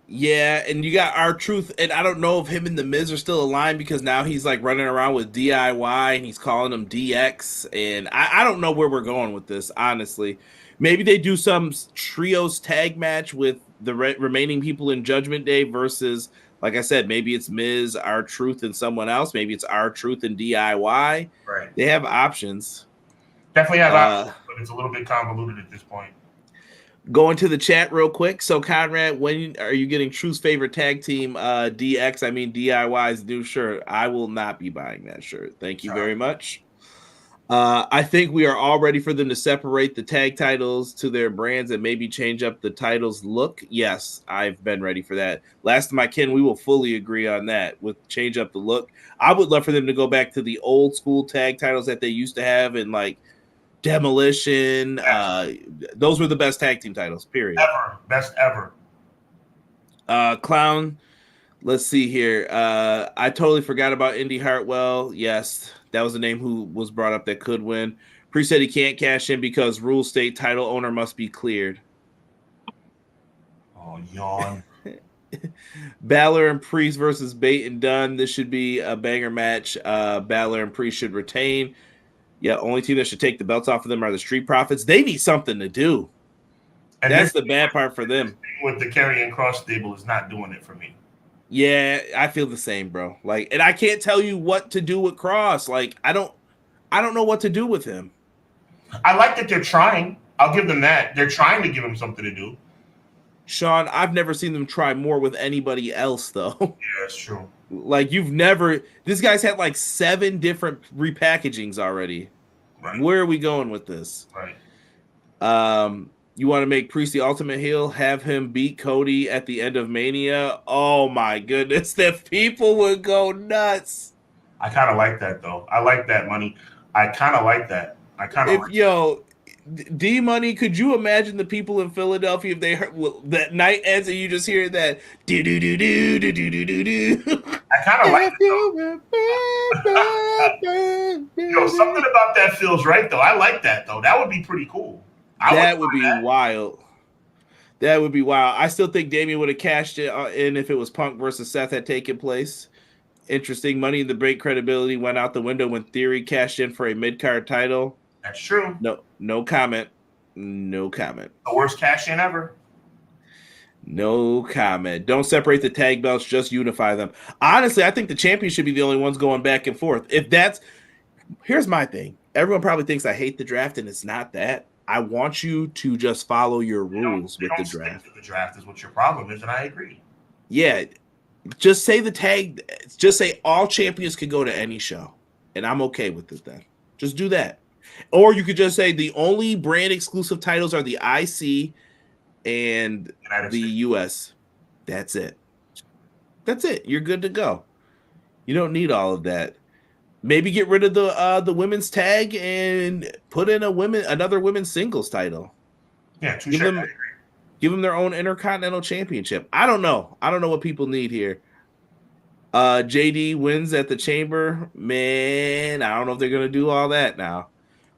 Yeah, and you got R-Truth, and I don't know if him and The Miz are still aligned because now he's like running around with DIY and he's calling them DX, and I don't know where we're going with this, honestly. Maybe they do some trios tag match with the remaining people in Judgment Day versus, like I said, maybe it's Miz, R-Truth, and someone else. Maybe it's R-Truth and DIY. Right. They have options. Definitely have options, but it's a little bit convoluted at this point. Going to the chat real quick. So, Conrad, when are you getting Truth's favorite tag team DX? I mean, DIY's new shirt. I will not be buying that shirt. Thank you very much. I think we are all ready for them to separate the tag titles to their brands and maybe change up the titles look. Yes, I've been ready for that. Last time I can, we will fully agree on that with change up the look. I would love for them to go back to the old school tag titles that they used to have in like Demolition. Those were the best tag team titles, period. Ever. Best ever. Clown. Let's see here. I totally forgot about Indy Hartwell. Yes, that was the name who was brought up that could win. Priest said he can't cash in because rules state title owner must be cleared. Oh, yawn. Balor and Priest versus Bate and Dunn. This should be a banger match. Balor and Priest should retain. Yeah, only team that should take the belts off of them are the Street Profits. They need something to do. And that's the bad part for them. With the Karrion Kross stable is not doing it for me. Yeah, I feel the same, bro. Like, and I can't tell you what to do with Kross. Like, I don't know what to do with him. I like that they're trying. I'll give them that. They're trying to give him something to do. Sean, I've never seen them try more with anybody else, though. Yeah, that's true. Like, this guy's had like 7 different repackagings already. Right. Where are we going with this? Right. You want to make Priest the ultimate heel, have him beat Cody at the end of Mania? Oh my goodness, that people would go nuts. I kind of like that though. I like that, Money. I kind of like that. D Money, could you imagine the people in Philadelphia if they heard that night ends and you just hear that do do do do do do do do do? I kind of like it. Something about that feels right though. I like that though. That would be pretty cool. That would be wild. That would be wild. I still think Damian would have cashed it in if it was Punk versus Seth had taken place. Interesting. Money in the Bank credibility went out the window when Theory cashed in for a mid-card title. That's true. No comment. No comment. The worst cash in ever. No comment. Don't separate the tag belts, just unify them. Honestly, I think the champions should be the only ones going back and forth. Here's my thing. Everyone probably thinks I hate the draft, and it's not that. I want you to just follow your rules with the draft. The draft is what your problem is, and I agree. Yeah. Just say all champions can go to any show, and I'm okay with it then. Just do that. Or you could just say the only brand exclusive titles are the IC and the US. That's it. That's it. You're good to go. You don't need all of that. Maybe get rid of the women's tag and put in another women's singles title. Yeah, give them their own Intercontinental Championship. I don't know. I don't know what people need here. JD wins at the Chamber. Man, I don't know if they're going to do all that now.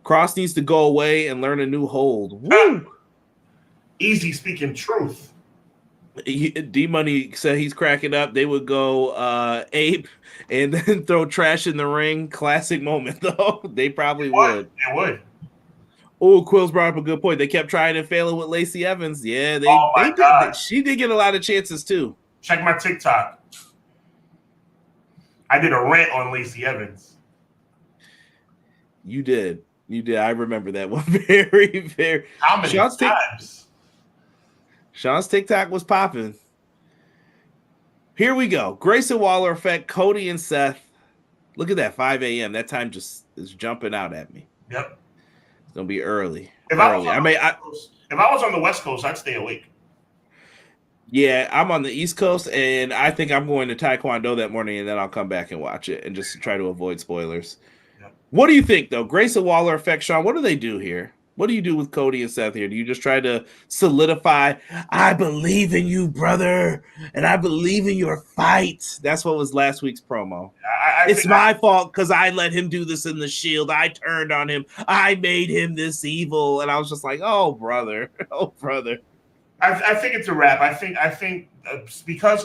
Kross needs to go away and learn a new hold. Woo! Easy speaking truth. D-Money said he's cracking up. They would go ape and then throw trash in the ring. Classic moment, though. They probably would. They would. Oh, Quills brought up a good point. They kept trying and failing with Lacey Evans. Yeah, they did. She did get a lot of chances, too. Check my TikTok. I did a rant on Lacey Evans. You did. I remember that one very, very. How many times? Sean's TikTok was popping. Here we go. Grayson Waller effect, Cody and Seth. Look at that, 5 a.m. That time just is jumping out at me. Yep. It's gonna be early. If I was on the West Coast, I'd stay awake. Yeah, I'm on the East Coast, and I think I'm going to Taekwondo that morning, and then I'll come back and watch it and just try to avoid spoilers. Yep. What do you think, though? Grayson Waller effect, Sean, what do they do here? What do you do with Cody and Seth here? Do you just try to solidify, I believe in you, brother, and I believe in your fight? That's what was last week's promo. It's my fault because I let him do this in the Shield. I turned on him. I made him this evil. And I was just like, oh, brother. Oh, brother. I think it's a wrap. I think because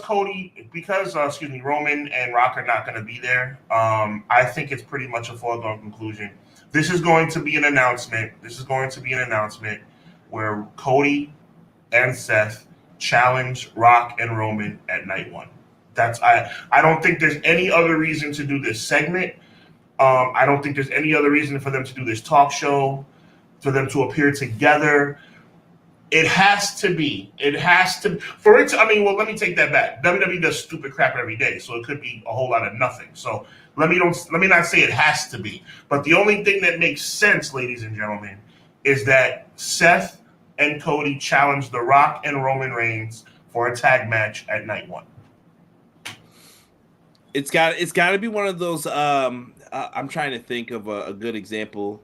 Roman and Rock are not going to be there. I think it's pretty much a foregone conclusion. This is going to be an announcement. Where Cody and Seth challenge Rock and Roman at night one. I don't think there's any other reason to do this segment. I don't think there's any other reason for them to do this talk show, for them to appear together. It has to be. For it to, let me take that back. WWE does stupid crap every day, so it could be a whole lot of nothing. So let me not say it has to be. But the only thing that makes sense, ladies and gentlemen, is that Seth and Cody challenge The Rock and Roman Reigns for a tag match at night one. It's got to be one of those. I'm trying to think of a good example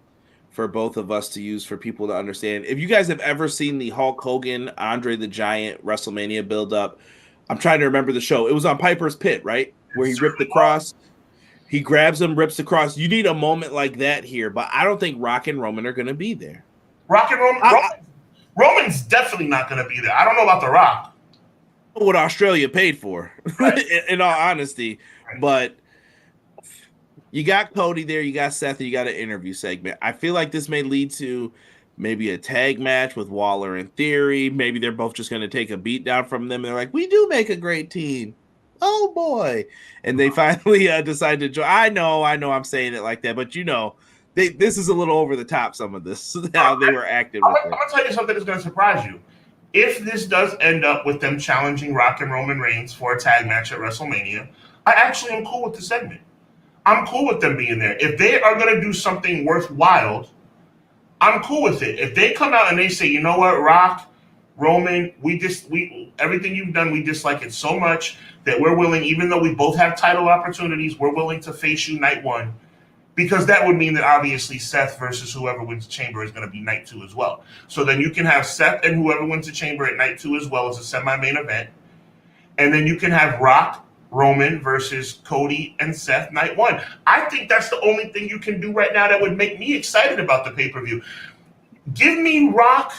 for both of us to use for people to understand. If you guys have ever seen the Hulk Hogan, Andre the Giant WrestleMania build-up, I'm trying to remember the show. It was on Piper's Pit, right? Where he ripped the cross. He grabs him, rips the cross. You need a moment like that here, but I don't think Rock and Roman are going to be there. Rock and Roman? Roman's definitely not going to be there. I don't know about The Rock. What Australia paid for, right. in all honesty. Right. But you got Cody there, you got Seth, and you got an interview segment. I feel like this may lead to maybe a tag match with Waller and Theory. Maybe they're both just going to take a beat down from them. And they're like, we do make a great team. Oh, boy. And they finally decide to join. I know I'm saying it like that, but this is a little over the top, some of this, how they were acting with it. I'm going to tell you something that's going to surprise you. If this does end up with them challenging Rock and Roman Reigns for a tag match at WrestleMania, I actually am cool with the segment. I'm cool with them being there. If they are going to do something worthwhile, I'm cool with it. If they come out and they say, you know what, Rock, Roman, everything you've done, we dislike it so much that we're willing, even though we both have title opportunities, we're willing to face you night one. Because that would mean that obviously Seth versus whoever wins the Chamber is going to be night two as well. So then you can have Seth and whoever wins the Chamber at night two as well as a semi-main event. And then you can have Rock, Roman versus Cody and Seth night one. I think that's the only thing you can do right now that would make me excited about the pay-per-view. Give me Rock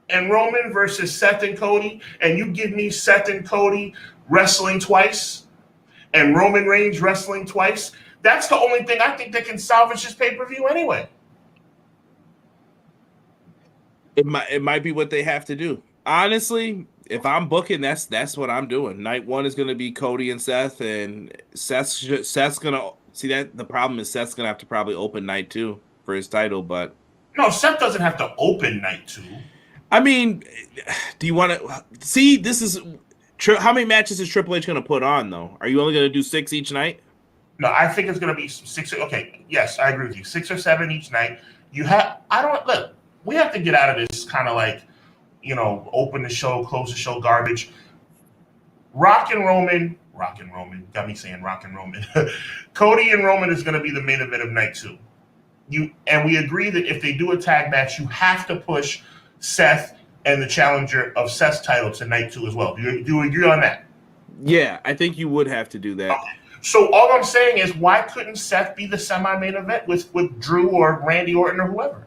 and Roman versus Seth and Cody, and you give me Seth and Cody wrestling twice and Roman Reigns wrestling twice. That's the only thing I think that can salvage this pay-per-view anyway. It might be what they have to do. Honestly, if I'm booking, that's what I'm doing. Night one is going to be Cody and Seth, and Seth's going to see that. The problem is Seth's going to have to probably open night two for his title, but no, Seth doesn't have to open night two. I mean, do you want to see? This is how many matches is Triple H going to put on though? Are you only going to do 6 each night? No, I think it's going to be 6. Okay, yes, I agree with you. 6 or 7 each night. We have to get out of this kind of like, open the show, close the show garbage. Rock and Roman, got me saying Rock and Roman. Cody and Roman is going to be the main event of night 2. And we agree that if they do a tag match, you have to push Seth and the challenger of Seth's title to night 2 as well. Do you agree on that? Yeah, I think you would have to do that. Okay. So all I'm saying is, why couldn't Seth be the semi-main event with Drew or Randy Orton or whoever?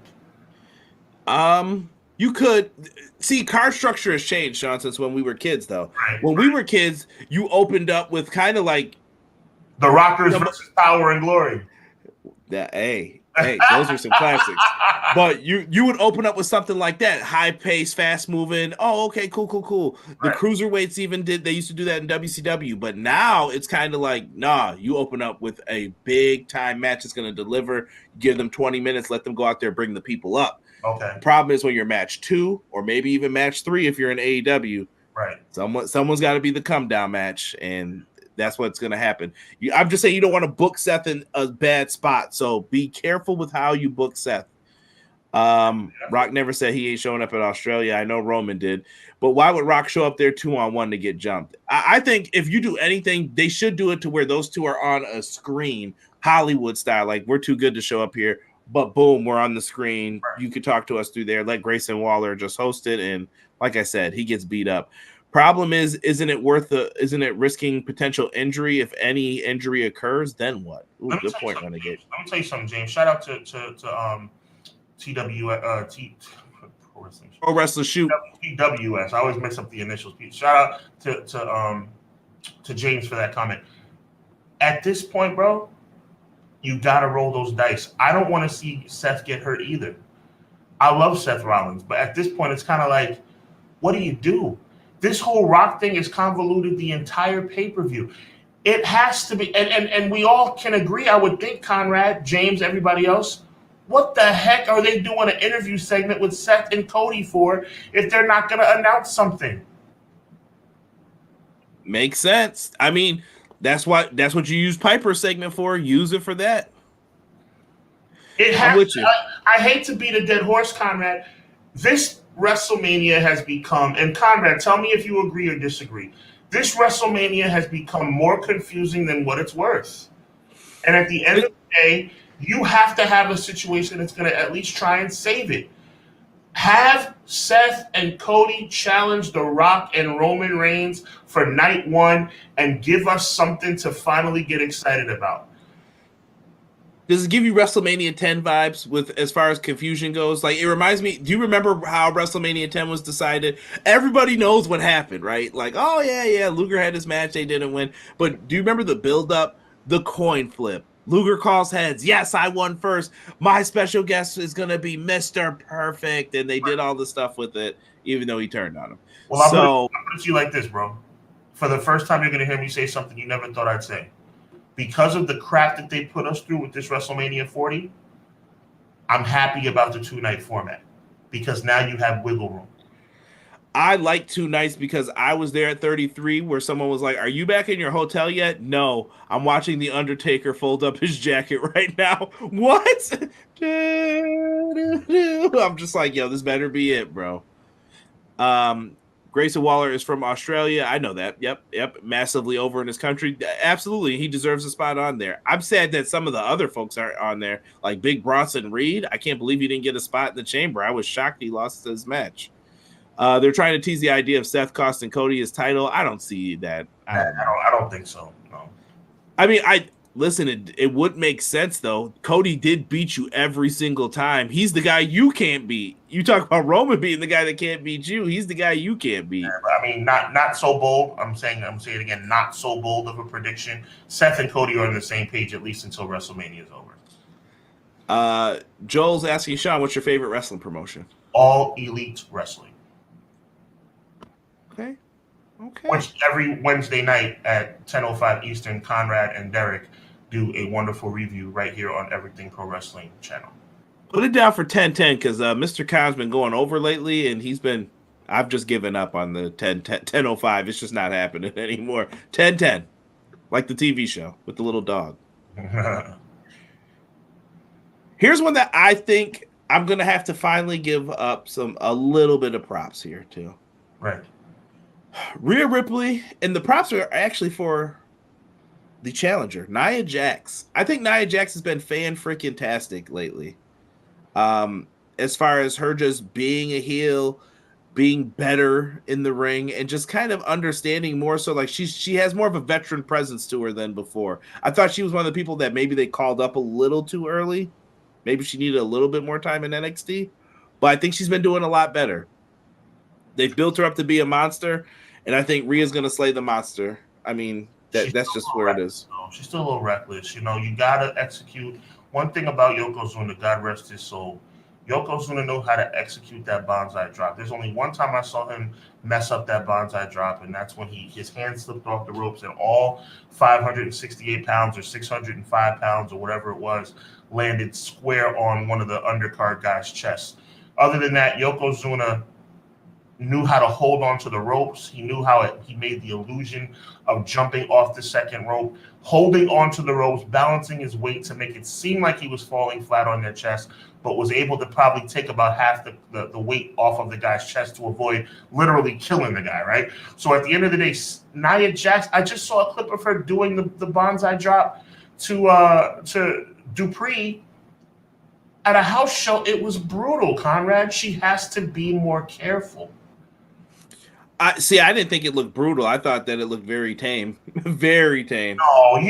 You could see card structure has changed, Sean, since when we were kids, though. Right, when we were kids, you opened up with kind of like the Rockers versus Power and Glory. Hey, those are some classics. But you would open up with something like that, high pace, fast moving. Oh, okay, cool. The cruiserweights even they used to do that in WCW, but now it's kind of like, nah, you open up with a big time match that's going to deliver. Give them 20 minutes, let them go out there, bring the people up. Okay. The problem is when you're match 2 or maybe even match 3 if you're in AEW. Right. Someone's got to be the come down match, and That's what's going to happen. I'm just saying you don't want to book Seth in a bad spot. So be careful with how you book Seth. Rock never said he ain't showing up in Australia. I know Roman did, but why would Rock show up there 2-on-1 to get jumped? I think if you do anything, they should do it to where those two are on a screen, Hollywood style. Like, we're too good to show up here, but boom, we're on the screen. You could talk to us through there. Let Grayson Waller just host it, and like I said, he gets beat up. Problem is, isn't it risking potential injury? If any injury occurs, then what? Ooh, good point, Renegade. Let me tell you something, James. Shout out to Pro Wrestling Shoot. TWS. I always mix up the initials. Shout out to James for that comment. At this point, bro, you gotta roll those dice. I don't want to see Seth get hurt either. I love Seth Rollins, but at this point, it's kind of like, what do you do? This whole Rock thing is convoluted the entire pay-per-view. It has to be, and we all can agree, I would think, Conrad, James, everybody else, what the heck are they doing an interview segment with Seth and Cody for if they're not going to announce something? Makes sense. I mean, that's what you use Piper's segment for. Use it for that. I hate to beat a dead horse, Conrad. This WrestleMania has become, and Conrad, tell me if you agree or disagree. This WrestleMania has become more confusing than what it's worth. And at the end of the day, you have to have a situation that's going to at least try and save it. Have Seth and Cody challenge The Rock and Roman Reigns for night one and give us something to finally get excited about. Does it give you WrestleMania 10 vibes with as far as confusion goes? Like, it reminds me, do you remember how WrestleMania 10 was decided? Everybody knows what happened, right? Like, oh, yeah, Luger had his match, they didn't win. But do you remember the build-up? The coin flip. Luger calls heads. Yes, I won first. My special guest is going to be Mr. Perfect. And they did all the stuff with it, even though he turned on him. Well, I'll put it to you like this, bro. For the first time, you're going to hear me say something you never thought I'd say. Because of the crap that they put us through with this WrestleMania 40, I'm happy about the 2-night format because now you have wiggle room. I like 2 nights because I was there at 33 where someone was like, are you back in your hotel yet? No, I'm watching The Undertaker fold up his jacket right now. What? I'm just like, yo, this better be it, bro. Grayson Waller is from Australia. I know that. Yep. Massively over in his country. Absolutely. He deserves a spot on there. I'm sad that some of the other folks aren't on there, like Big Bronson Reed. I can't believe he didn't get a spot in the chamber. I was shocked he lost his match. They're trying to tease the idea of Seth costing Cody his title. I don't see that. I don't think so. No. I mean, listen, it would make sense, though. Cody did beat you every single time. He's the guy you can't beat. You talk about Roman being the guy that can't beat you. He's the guy you can't beat. I mean, not so bold. I'm saying it again, not so bold of a prediction. Seth and Cody are on the same page, at least until WrestleMania is over. Joel's asking, Sean, what's your favorite wrestling promotion? All Elite Wrestling. Okay. Which every Wednesday night at 10:05 Eastern, Conrad and Derek do a wonderful review right here on Everything Pro Wrestling channel. Put it down for 10:10 because Mr. Khan's been going over lately, and I've just given up on the 10:05. It's just not happening anymore. 10:10, like the TV show with the little dog. Here's one that I think I'm gonna have to finally give up a little bit of props here too. Right. Rhea Ripley, and the props are actually for the challenger, Nia Jax. I think Nia Jax has been fan-freaking-tastic lately. As far as her just being a heel, being better in the ring, and just kind of understanding more so, like she has more of a veteran presence to her than before. I thought she was one of the people that maybe they called up a little too early. Maybe she needed a little bit more time in NXT, but I think she's been doing a lot better. They've built her up to be a monster, and I think Rhea's going to slay the monster. I mean, that's just where it is. She's still a little reckless. You know, you got to execute. One thing about Yokozuna, God rest his soul, Yokozuna knows how to execute that bonsai drop. There's only one time I saw him mess up that bonsai drop, and that's when his hand slipped off the ropes, and all 568 pounds or 605 pounds or whatever it was landed square on one of the undercard guy's chest. Other than that, Yokozuna knew how to hold on to the ropes. He knew how he made the illusion of jumping off the second rope, holding on to the ropes, balancing his weight to make it seem like he was falling flat on their chest, but was able to probably take about half the weight off of the guy's chest to avoid literally killing the guy, right? So at the end of the day, Nia Jax, I just saw a clip of her doing the bonsai drop to Dupree at a house show. It was brutal, Conrad. She has to be more careful. I didn't think it looked brutal. I thought that it looked very tame. Very tame. No,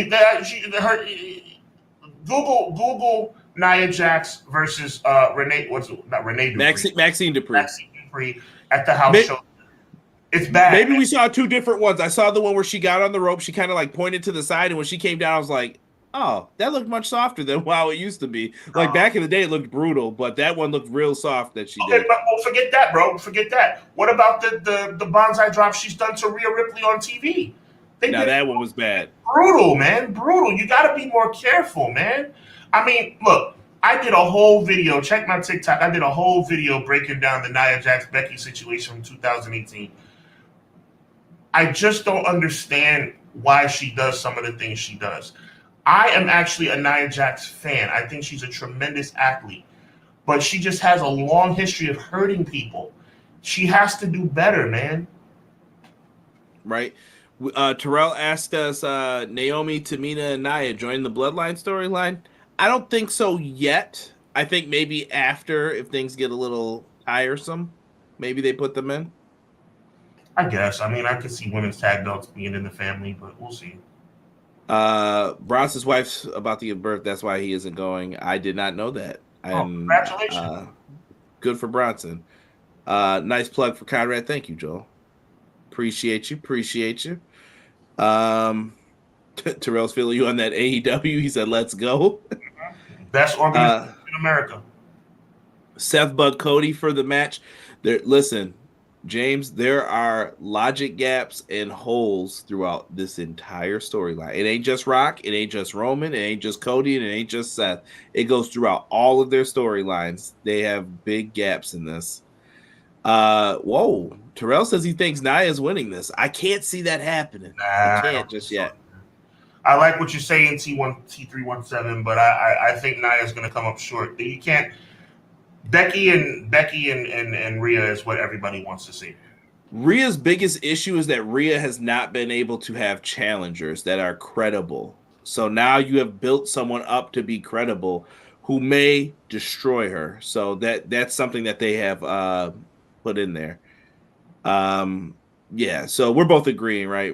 Google Nia Jax versus Maxine Dupree at the house show. It's bad. Maybe we saw two different ones. I saw the one where she got on the rope. She kind of like pointed to the side, and when she came down, I was like, oh, that looked much softer than how it used to be. Like back in the day, it looked brutal, but that one looked real soft that she did. But forget that, bro. Forget that. What about the bonsai drop she's done to Rhea Ripley on TV? Now that one was bad. Brutal, man. Brutal. You got to be more careful, man. I mean, look, I did a whole video. Check my TikTok. I did a whole video breaking down the Nia Jax Becky situation from 2018. I just don't understand why she does some of the things she does. I am actually a Nia Jax fan. I think she's a tremendous athlete, but she just has a long history of hurting people. She has to do better, man. Right. Terrell asked us, Naomi, Tamina, and Nia join the Bloodline storyline. I don't think so yet. I think maybe after, if things get a little tiresome, maybe they put them in. I guess. I mean, I could see women's tag belts being in the family, but we'll see. Bronson's wife's about to give birth. That's why he isn't going. I did not know that. Congratulations. Good for Bronson. Nice plug for Conrad. Thank you, Joel. Appreciate you. Terrell's feeling you on that AEW. He said, let's go. Best organization in America. Seth Bug Cody for the match. Listen, James, there are logic gaps and holes throughout this entire storyline. It ain't just Rock, it ain't just Roman, it ain't just Cody, and it ain't just Seth. It goes throughout all of their storylines. They have big gaps in this. Whoa. Terrell says he thinks Nia's winning this. I can't see that happening. I can't just yet. I like what you're saying, T317, but I think Nia's going to come up short. You can't. Becky and Rhea is what everybody wants to see. Rhea's biggest issue is that Rhea has not been able to have challengers that are credible. So now you have built someone up to be credible who may destroy her. So that's something that they have put in there. Yeah, so we're both agreeing, right?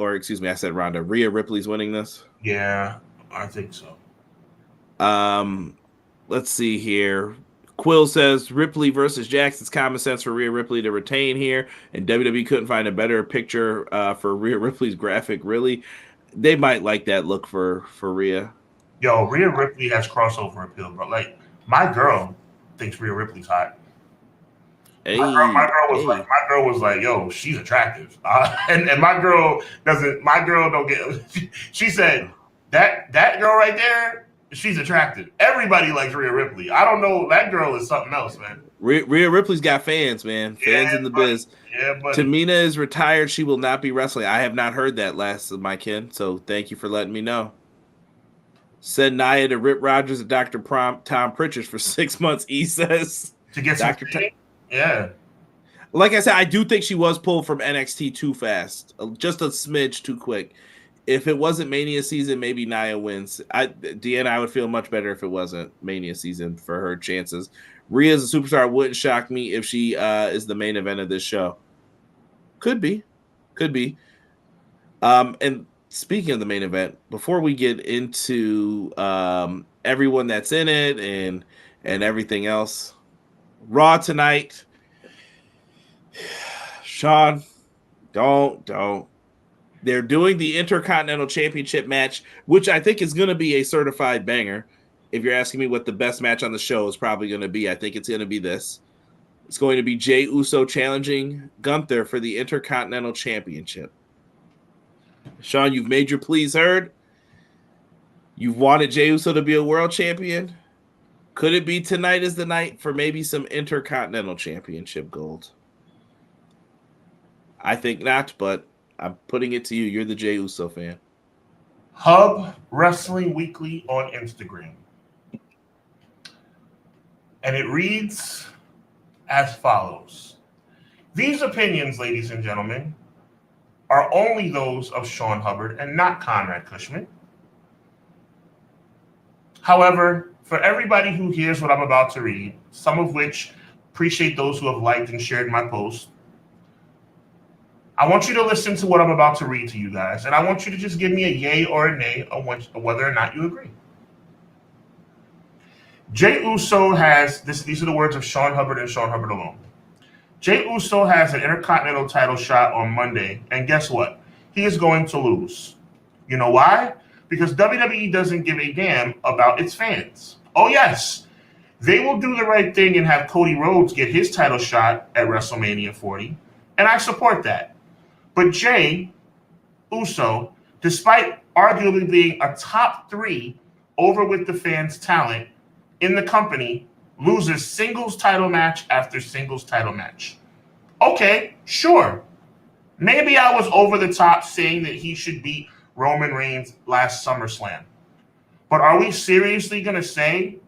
I said Ronda. Rhea Ripley's winning this? Yeah, I think so. Let's see here. Quill says Ripley versus Jax. It's common sense for Rhea Ripley to retain here, and WWE couldn't find a better picture for Rhea Ripley's graphic. Really, they might like that look for Rhea. Yo, Rhea Ripley has crossover appeal, bro. Like my girl thinks Rhea Ripley's hot. Hey, my girl was like, yo, she's attractive, and my girl don't get. She said that girl right there. She's attractive. Everybody likes Rhea Ripley. I don't know. That girl is something else, man. Rhea Ripley's got fans, man. Fans in the biz. Yeah, but Tamina is retired. She will not be wrestling. I have not heard that last of my kin, so thank you for letting me know. Send Nia to Rip Rogers and Dr. Tom Pritchard for 6 months, he says. To get Dr. Yeah. Like I said, I do think she was pulled from NXT too fast. Just a smidge too quick. If it wasn't Mania season, maybe Nia wins. Deanna, I would feel much better if it wasn't Mania season for her chances. Rhea as a superstar wouldn't shock me if she is the main event of this show. Could be. And speaking of the main event, before we get into everyone that's in it and everything else, Raw tonight. Sean, don't. They're doing the Intercontinental Championship match, which I think is going to be a certified banger. If you're asking me what the best match on the show is probably going to be, I think it's going to be this. It's going to be Jey Uso challenging Gunther for the Intercontinental Championship. Sean, you've made your pleas heard. You've wanted Jey Uso to be a world champion. Could it be tonight is the night for maybe some Intercontinental Championship gold? I think not, but I'm putting it to you. You're the Jey Uso fan. Hub Wrestling Weekly on Instagram. And it reads as follows. These opinions, ladies and gentlemen, are only those of Sean Hubbard and not Conrad Cushman. However, for everybody who hears what I'm about to read, some of which appreciate those who have liked and shared my post, I want you to listen to what I'm about to read to you guys, and I want you to just give me a yay or a nay on whether or not you agree. Jey Uso has, these are the words of Sean Hubbard and Sean Hubbard alone. Jey Uso has an Intercontinental title shot on Monday, and guess what? He is going to lose. You know why? Because WWE doesn't give a damn about its fans. Oh, yes, they will do the right thing and have Cody Rhodes get his title shot at WrestleMania 40, and I support that. But Jey Uso, despite arguably being a top 3 over with the fans' talent in the company, loses singles title match after singles title match. Okay, sure. Maybe I was over the top saying that he should beat Roman Reigns last SummerSlam. But are we seriously going to say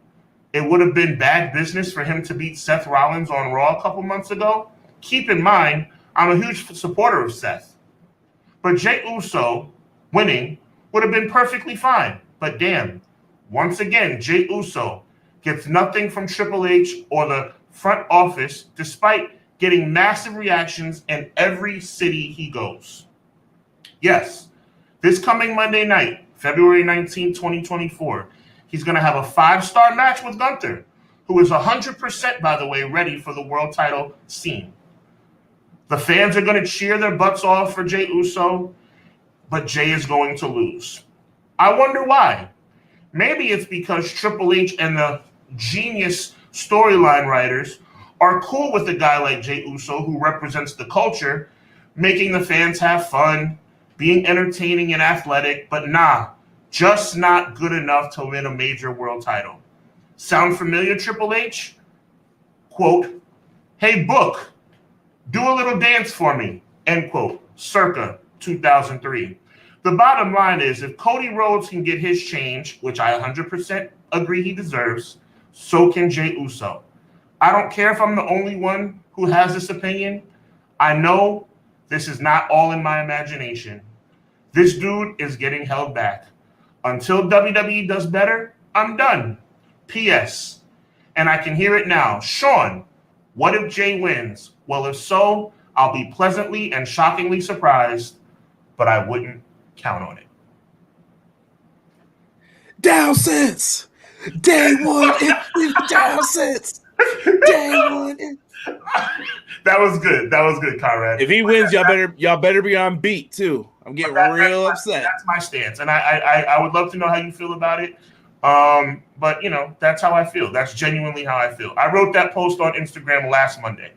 it would have been bad business for him to beat Seth Rollins on Raw a couple months ago? Keep in mind, I'm a huge supporter of Seth. But Jey Uso winning would have been perfectly fine. But damn, once again, Jey Uso gets nothing from Triple H or the front office, despite getting massive reactions in every city he goes. Yes, this coming Monday night, February 19, 2024, he's going to have a 5-star match with Gunther, who is 100%, by the way, ready for the world title scene. The fans are going to cheer their butts off for Jey Uso, but Jey is going to lose. I wonder why. Maybe it's because Triple H and the genius storyline writers are cool with a guy like Jey Uso who represents the culture, making the fans have fun, being entertaining and athletic, but just not good enough to win a major world title. Sound familiar, Triple H? Quote, hey, Book, do a little dance for me, end quote, circa 2003. The bottom line is if Cody Rhodes can get his change, which I 100% agree he deserves, so can Jey Uso. I don't care if I'm the only one who has this opinion. I know this is not all in my imagination. This dude is getting held back. Until WWE does better, I'm done. P.S. And I can hear it now. Sean, what if Jey wins? Well, if so, I'll be pleasantly and shockingly surprised, but I wouldn't count on it. Down since day one, down since day one. That was good. That was good, Conrad. If he wins, y'all better be on beat too. I'm getting real upset. That's my stance, and I would love to know how you feel about it. But that's how I feel. That's genuinely how I feel. I wrote that post on Instagram last Monday.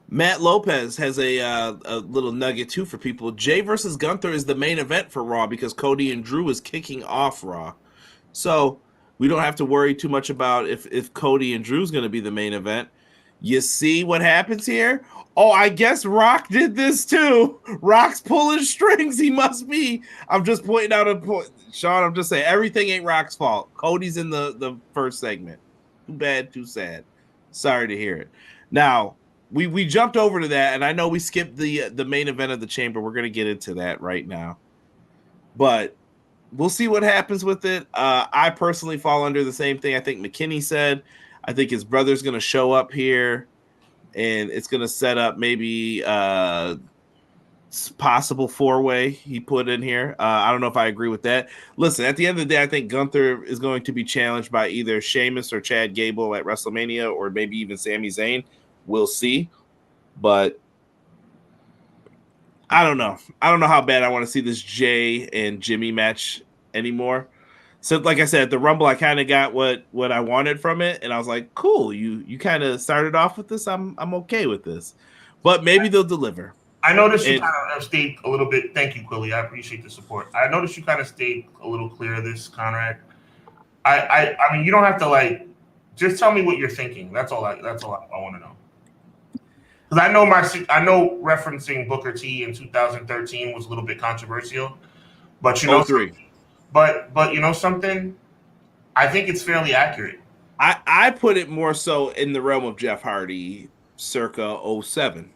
Matt Lopez has a little nugget too for people. Jey versus Gunther is the main event for Raw because Cody and Drew is kicking off Raw, so we don't have to worry too much about if Cody and Drew's going to be the main event. You see what happens here? Oh, I guess Rock did this too. Rock's pulling strings. He must be. I'm just pointing out a point. Sean, I'm just saying everything ain't Rock's fault. Cody's in the first segment. Too bad, too sad. Sorry to hear it. Now, we jumped over to that, and I know we skipped the main event of the Chamber. We're going to get into that right now. But we'll see what happens with it. I personally fall under the same thing I think McKinney said. I think his brother's going to show up here, and it's going to set up maybe possible 4-way he put in here. I don't know if I agree with that. Listen, at the end of the day, I think Gunther is going to be challenged by either Sheamus or Chad Gable at WrestleMania, or maybe even Sami Zayn. We'll see. But I don't know. I don't know how bad I want to see this Jey and Jimmy match anymore. So, like I said, at the Rumble, I kind of got what I wanted from it, and I was like, "Cool, you kind of started off with this. I'm okay with this, but maybe they'll deliver." I noticed you kind of stayed a little bit. Thank you, Quilly. I appreciate the support. I noticed you kind of stayed a little clear of this, Conrad. I mean, you don't have to just tell me what you're thinking. That's all I want to know. Because I know referencing Booker T in 2013 was a little bit controversial, but you know, 03. but you know something, I think it's fairly accurate. I put it more so in the realm of Jeff Hardy, circa 07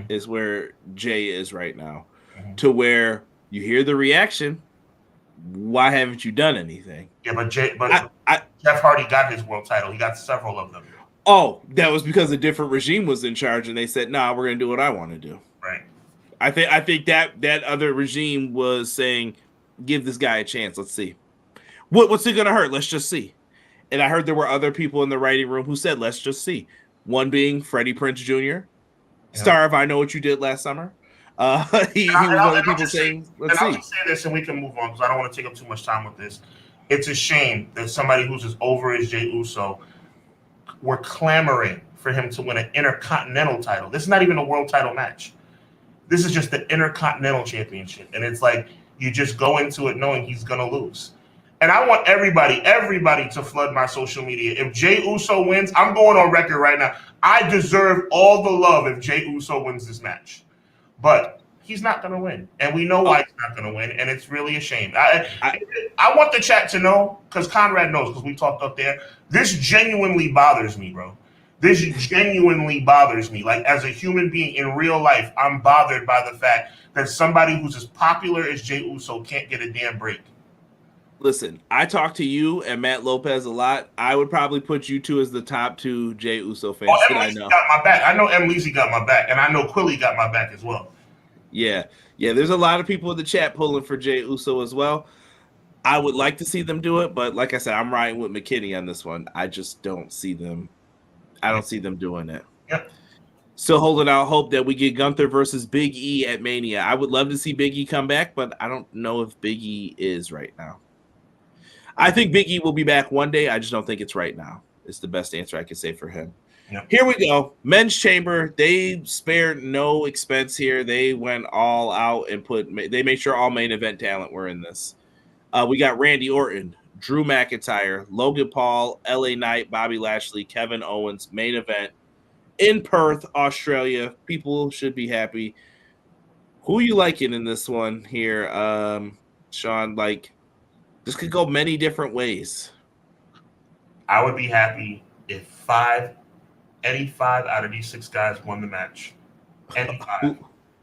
is where Jay is right now, to where you hear the reaction. Why haven't you done anything? Yeah, but Jeff Hardy got his world title. He got several of them. Oh, that was because a different regime was in charge, and they said, "Nah, we're going to do what I want to do." Right. I think that other regime was saying, "Give this guy a chance. Let's see. What's it going to hurt? Let's just see." And I heard there were other people in the writing room who said, "Let's just see." One being Freddie Prinze Jr., star of I Know What You Did Last Summer. He was one of the people saying, "Let's see." I'll just say this, and we can move on because I don't want to take up too much time with this. It's a shame that somebody who's as over as Jey Uso were clamoring for him to win an Intercontinental title. This is not even a world title match. This is just the Intercontinental Championship, and it's like you just go into it knowing he's gonna lose. And I want everybody to flood my social media. If Jey Uso wins, I'm going on record right now. I deserve all the love if Jey Uso wins this match. But he's not going to win. And we know why he's not going to win. And it's really a shame. I want the chat to know, because Conrad knows, because we talked up there. This genuinely bothers me, bro. This genuinely bothers me. Like, as a human being in real life, I'm bothered by the fact that somebody who's as popular as Jey Uso can't get a damn break. Listen, I talk to you and Matt Lopez a lot. I would probably put you two as the top two Jey Uso fans that I know. Got my back. I know M. Leezy got my back, and I know Quilly got my back as well. Yeah. There's a lot of people in the chat pulling for Jey Uso as well. I would like to see them do it, but like I said, I'm riding with McKinney on this one. I just don't see them. I don't see them doing it. Yep. Still holding out hope that we get Gunther versus Big E at Mania. I would love to see Big E come back, but I don't know if Big E is right now. I think Big E will be back one day. I just don't think it's right now. It's the best answer I can say for him. Yep. Here we go. Men's Chamber. They spared no expense here. They went all out and they made sure all main event talent were in this. We got Randy Orton, Drew McIntyre, Logan Paul, LA Knight, Bobby Lashley, Kevin Owens, main event in Perth, Australia. People should be happy. Who you liking in this one here, Sean? Like, this could go many different ways. I would be happy if any five out of these six guys won the match. Any five.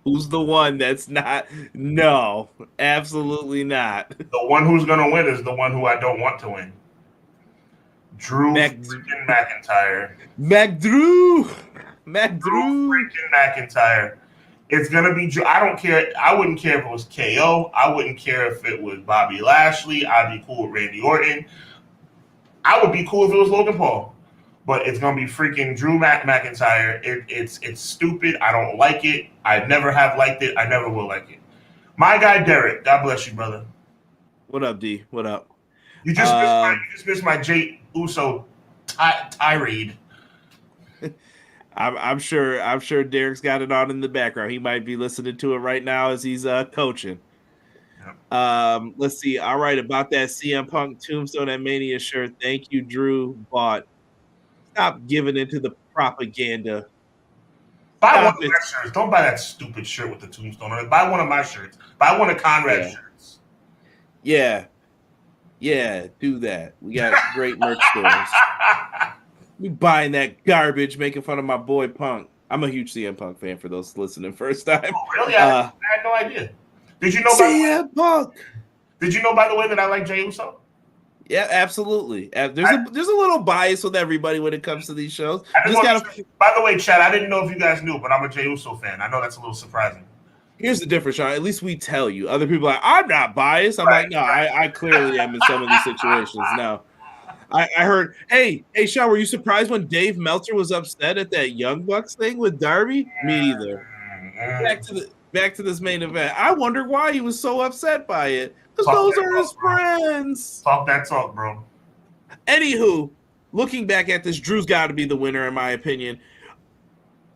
Who's the one that's not? No, absolutely not. The one who's going to win is the one who I don't want to win. Drew freaking McIntyre. Drew freaking McIntyre. It's going to be, I don't care. I wouldn't care if it was KO. I wouldn't care if it was Bobby Lashley. I'd be cool with Randy Orton. I would be cool if it was Logan Paul. But it's going to be freaking Drew McIntyre. It's stupid. I don't like it. I never have liked it. I never will like it. My guy, Derek. God bless you, brother. What up, D? What up? You just missed my Jey Uso tirade. I'm sure Derek's got it on in the background. He might be listening to it right now as he's coaching. Yep. Let's see. All right, about that CM Punk Tombstone at Mania shirt. Thank you, Drew. Bought. Stop giving into the propaganda. Buy one of my shirts. Don't buy that stupid shirt with the tombstone on it. Buy one of my shirts. Buy one of Conrad's shirts. Yeah, do that. We got great merch stores. We buying that garbage, making fun of my boy Punk. I'm a huge CM Punk fan for those listening first time. Oh, really? I had no idea. Did you know CM Punk? Did you know, by the way, that I like Jey Uso? Yeah, absolutely. There's a little bias with everybody when it comes to these shows. By the way, Chad, I didn't know if you guys knew, but I'm a Jey Uso fan. I know that's a little surprising. Here's the difference, Sean. At least we tell you. Other people are like, I'm not biased. I'm like, no, I clearly am in some of these situations. No. I heard, hey, Sean, were you surprised when Dave Meltzer was upset at that Young Bucks thing with Darby? Me either. Back to this main event. I wondered why he was so upset by it. Because those are his friends. Talk that talk, bro. Anywho, looking back at this, Drew's got to be the winner, in my opinion.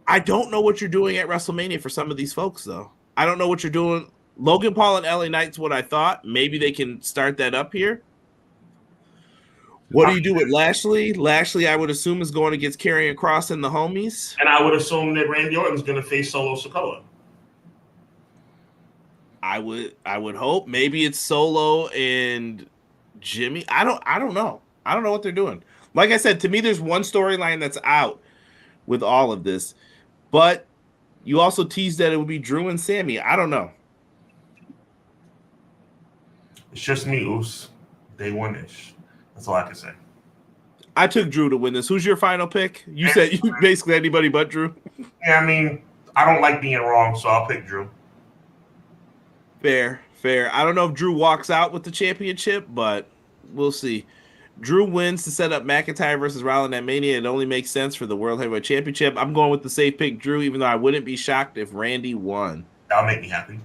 I don't know what you're doing at WrestleMania for some of these folks, though. I don't know what you're doing. Logan Paul and LA Knight's what I thought. Maybe they can start that up here. What do you do with Lashley? Lashley, I would assume, is going against Karrion Kross and the homies. And I would assume that Randy Orton's going to face Solo Sikoa. I would hope. Maybe it's Solo and Jimmy. I don't know. I don't know what they're doing. Like I said, to me, there's one storyline that's out with all of this. But you also teased that it would be Drew and Sammy. I don't know. It's just me, Oos. Day one-ish. That's all I can say. I took Drew to win this. Who's your final pick? You said you basically anybody but Drew. Yeah, I mean, I don't like being wrong, so I'll pick Drew. Fair. I don't know if Drew walks out with the championship, but we'll see. Drew wins to set up McIntyre versus Rollins at Mania. It only makes sense for the World Heavyweight Championship. I'm going with the safe pick, Drew, even though I wouldn't be shocked if Randy won. That'll make me happy.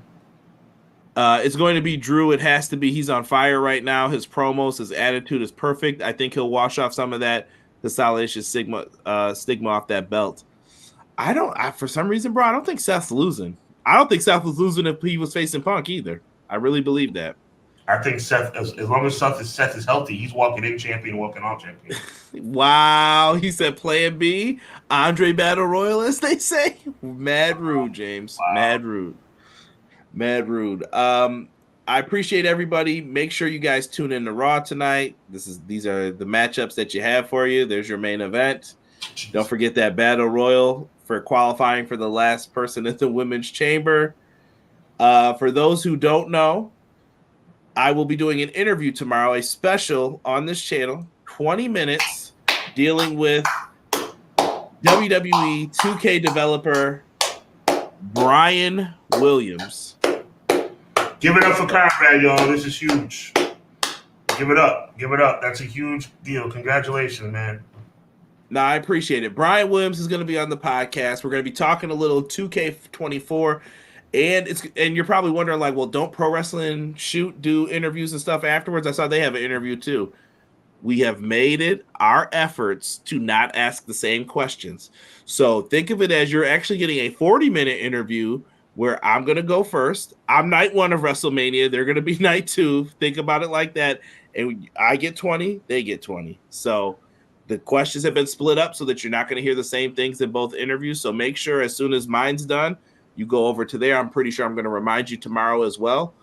It's going to be Drew. It has to be. He's on fire right now. His promos, his attitude is perfect. I think he'll wash off some of that consolidation stigma off that belt. For some reason, bro, I don't think Seth's losing. I don't think Seth was losing if he was facing Punk either. I really believe that. I think Seth, as long as Seth is healthy, he's walking in champion, walking out champion. Wow, he said Plan B, Andre Battle Royal, as they say. Mad rude, James. Wow. Mad rude. I appreciate everybody. Make sure you guys tune in to Raw tonight. These are the matchups that you have for you. There's your main event. Don't forget that Battle Royal for qualifying for the last person in the Women's Chamber. For those who don't know, I will be doing an interview tomorrow, a special on this channel, 20 minutes, dealing with WWE 2K developer Brian Williams. Give it up for Conrad, y'all. This is huge. Give it up. That's a huge deal. Congratulations, man. No, I appreciate it. Brian Williams is going to be on the podcast. We're going to be talking a little 2K24. And you're probably wondering, like, well, don't Pro Wrestling do interviews and stuff afterwards? I saw they have an interview too. We have made it our efforts to not ask the same questions. So think of it as you're actually getting a 40-minute interview where I'm going to go first. I'm night one of WrestleMania. They're going to be night two. Think about it like that. And I get 20, they get 20. So the questions have been split up so that you're not going to hear the same things in both interviews. So make sure as soon as mine's done, you go over to there. I'm pretty sure I'm going to remind you tomorrow as well.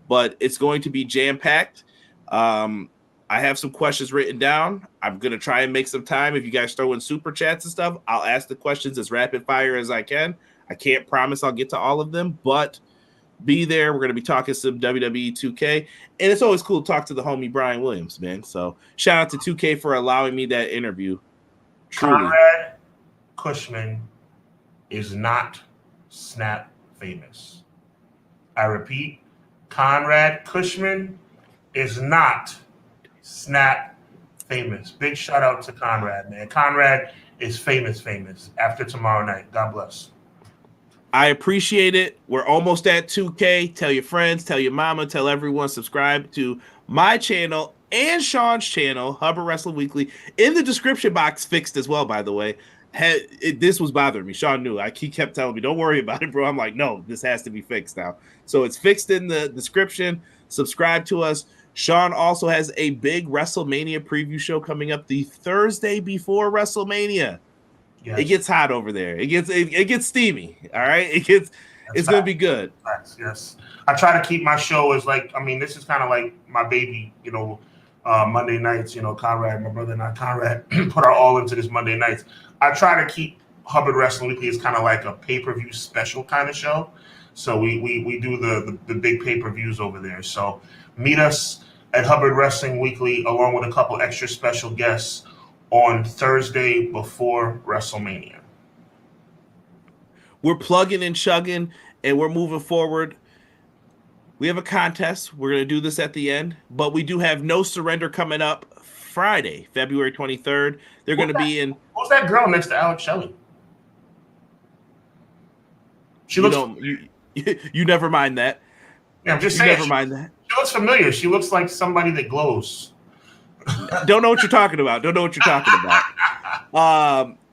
But it's going to be jam-packed. I have some questions written down. I'm going to try and make some time. If you guys throw in super chats and stuff, I'll ask the questions as rapid fire as I can. I can't promise I'll get to all of them, but be there. We're going to be talking some WWE 2K. And it's always cool to talk to the homie Brian Williams, man. So shout out to 2K for allowing me that interview. Truly. Conrad Cushman is not Snap famous. I repeat, Conrad Cushman is not Snap famous. Big shout out to Conrad, man. Conrad is famous after tomorrow night. God bless. I appreciate it. We're almost at 2K. Tell your friends, tell your mama, tell everyone, subscribe to my channel and Sean's channel, Hubbard Wrestling Weekly. In the description box, fixed as well, by the way. This was bothering me. Sean knew. He kept telling me, don't worry about it, bro. I'm like, no, this has to be fixed now. So it's fixed in the description. Subscribe to us. Sean also has a big WrestleMania preview show coming up the Thursday before WrestleMania. Yes. It gets hot over there. It gets steamy. All right. It's going to be good. Yes. I try to keep my show as this is kind of like my baby, Monday nights, Conrad, my brother and I, Conrad, put our all into this Monday nights. I try to keep Hubbard Wrestling Weekly as kind of like a pay-per-view special kind of show. So we do the big pay-per-views over there. So meet us at Hubbard Wrestling Weekly along with a couple extra special guests on Thursday before WrestleMania. We're plugging and chugging, and we're moving forward. We have a contest. We're going to do this at the end, but we do have No Surrender coming up Friday, February 23rd. They're going to be in... Who's that girl next to Alex Shelley? She looks... You never mind that. Yeah, I'm just saying. Never mind that. She looks familiar. She looks like somebody that glows. Don't know what you're talking about.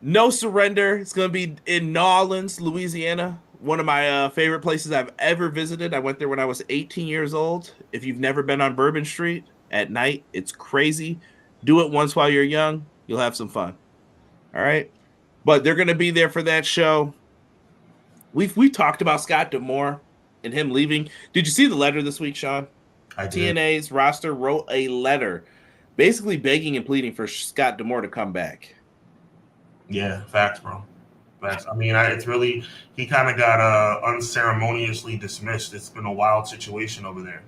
No Surrender. It's going to be in New Orleans, Louisiana. One of my favorite places I've ever visited. I went there when I was 18 years old. If you've never been on Bourbon Street at night, it's crazy. Do it once while you're young. You'll have some fun. All right. But they're going to be there for that show. We talked about Scott D'Amore and him leaving. Did you see the letter this week, Sean? I did. TNA's roster wrote a letter basically begging and pleading for Scott D'Amore to come back. Yeah, facts, bro. Facts. I mean, it's really, he kind of got unceremoniously dismissed. It's been a wild situation over there.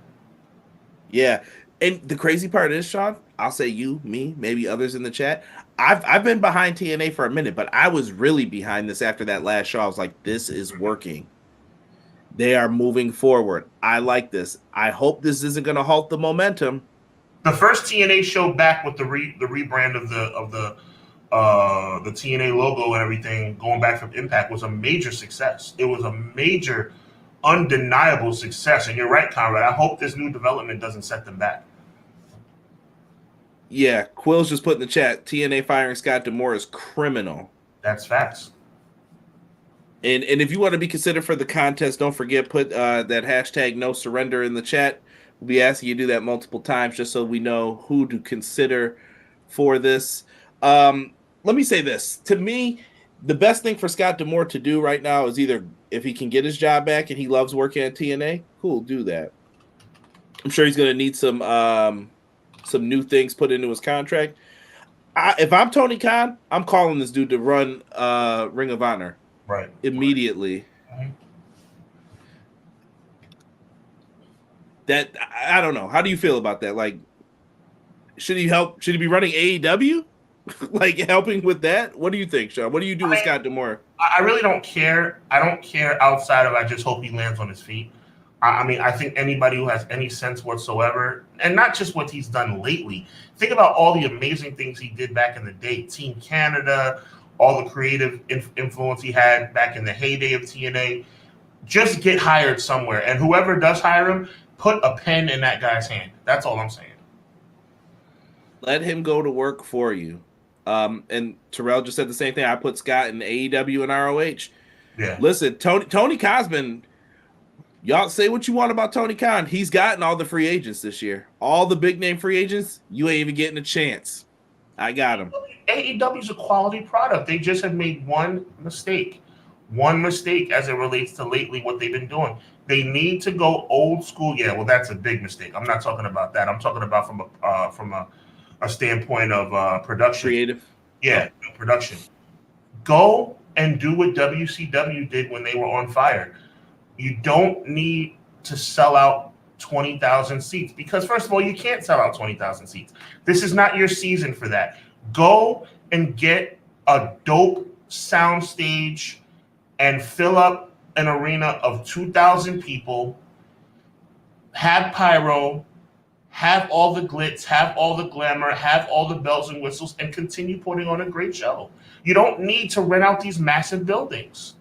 Yeah. And the crazy part is, Sean, I'll say you, me, maybe others in the chat. I've been behind TNA for a minute, but I was really behind this after that last show. I was like, this is working. They are moving forward. I like this. I hope this isn't going to halt the momentum. The first TNA show back with the rebrand of the TNA logo and everything, going back from Impact, was a major success. It was a major, undeniable success. And you're right, Conrad. I hope this new development doesn't set them back. Yeah, Quill's just put in the chat, TNA firing Scott D'Amore is criminal. That's facts. And if you want to be considered for the contest, don't forget, put that hashtag no surrender in the chat. We'll be asking you to do that multiple times just so we know who to consider for this. Let me say this. To me, the best thing for Scott D'Amore to do right now is either if he can get his job back and he loves working at TNA, cool, do that. I'm sure he's going to need some new things put into his contract. If I'm Tony Khan, I'm calling this dude to run Ring of Honor. Right. Immediately. Mm-hmm. That I don't know. How do you feel about that? Like, should he help? Should he be running AEW? Like helping with that? What do you think, Sean? What do you do with Scott D'Amore? I really don't care. I don't care outside of I just hope he lands on his feet. I mean, I think anybody who has any sense whatsoever, and not just what he's done lately, think about all the amazing things he did back in the day. Team Canada, all the creative influence he had back in the heyday of TNA. Just get hired somewhere. And whoever does hire him, put a pen in that guy's hand. That's all I'm saying. Let him go to work for you. And Terrell just said the same thing. I put Scott in AEW and ROH. Yeah. Listen, Tony Khan's been... Y'all say what you want about Tony Khan. He's gotten all the free agents this year. All the big-name free agents, you ain't even getting a chance. I got him. AEW is a quality product. They just have made one mistake. One mistake as it relates to lately what they've been doing. They need to go old school. Yeah, well, that's a big mistake. I'm not talking about that. I'm talking about from a standpoint of production. Creative. Yeah, production. Go and do what WCW did when they were on fire. You don't need to sell out 20,000 seats because, first of all, you can't sell out 20,000 seats. This is not your season for that. Go and get a dope sound stage and fill up an arena of 2,000 people. Have pyro, have all the glitz, have all the glamour, have all the bells and whistles, and continue putting on a great show. You don't need to rent out these massive buildings.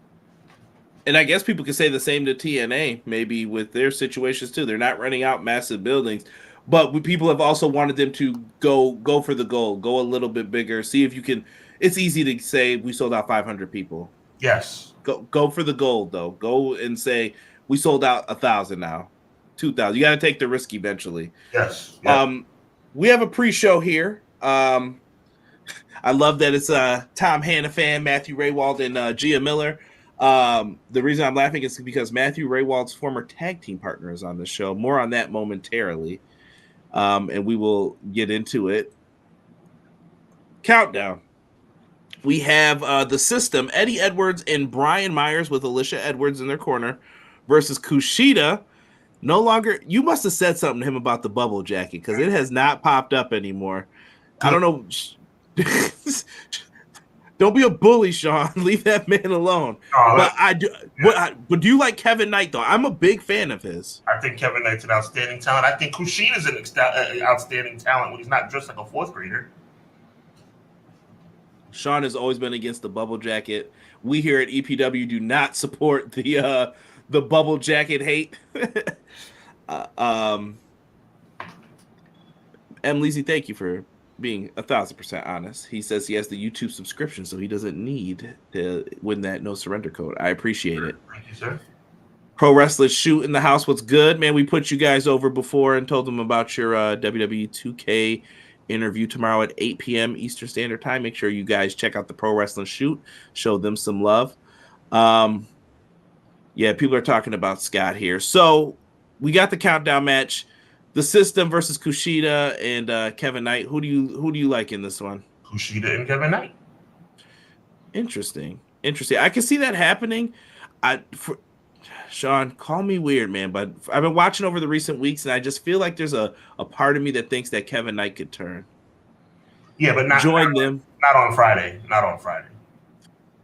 And I guess people could say the same to TNA, maybe with their situations too. They're not renting out massive buildings, but people have also wanted them to go for the goal, go a little bit bigger, see if you can. It's easy to say we sold out 500 people. Yes. Go for the gold though. Go and say we sold out 1,000 now, 2,000. You got to take the risk eventually. Yes. Yeah. We have a pre-show here. I love that it's Tom Hannafan, Matthew Raywald, and Gia Miller. The reason I'm laughing is because Matthew Raywald's former tag team partner is on the show. More on that momentarily. And we will get into it. Countdown. We have the System, Eddie Edwards and Brian Myers with Alicia Edwards in their corner versus Kushida. No longer, you must have said something to him about the bubble jacket because it has not popped up anymore. I don't know. Don't be a bully, Sean. Leave that man alone. But I do. Yeah. But do you like Kevin Knight though? I'm a big fan of his. I think Kevin Knight's an outstanding talent. I think Kushida's an outstanding talent when he's not dressed like a fourth grader. Sean has always been against the bubble jacket. We here at EPW do not support the bubble jacket hate. M. Leezy, thank you for being 1,000% honest. He says he has the YouTube subscription, so he doesn't need to win that no surrender code. I appreciate it. Thank you, sir. Pro Wrestler Shoot in the house. What's good, man? We put you guys over before and told them about your WWE 2K interview tomorrow at 8 p.m. Eastern Standard Time. Make sure you guys check out the Pro Wrestling Shoot. Show them some love. Yeah, people are talking about Scott here. So we got the countdown match. The System versus Kushida and Kevin Knight. Who do you like in this one? Kushida and Kevin Knight. Interesting. I can see that happening. Sean, call me weird, man, but I've been watching over the recent weeks, and I just feel like there's a part of me that thinks that Kevin Knight could turn. Yeah, but not on Friday. Not on Friday.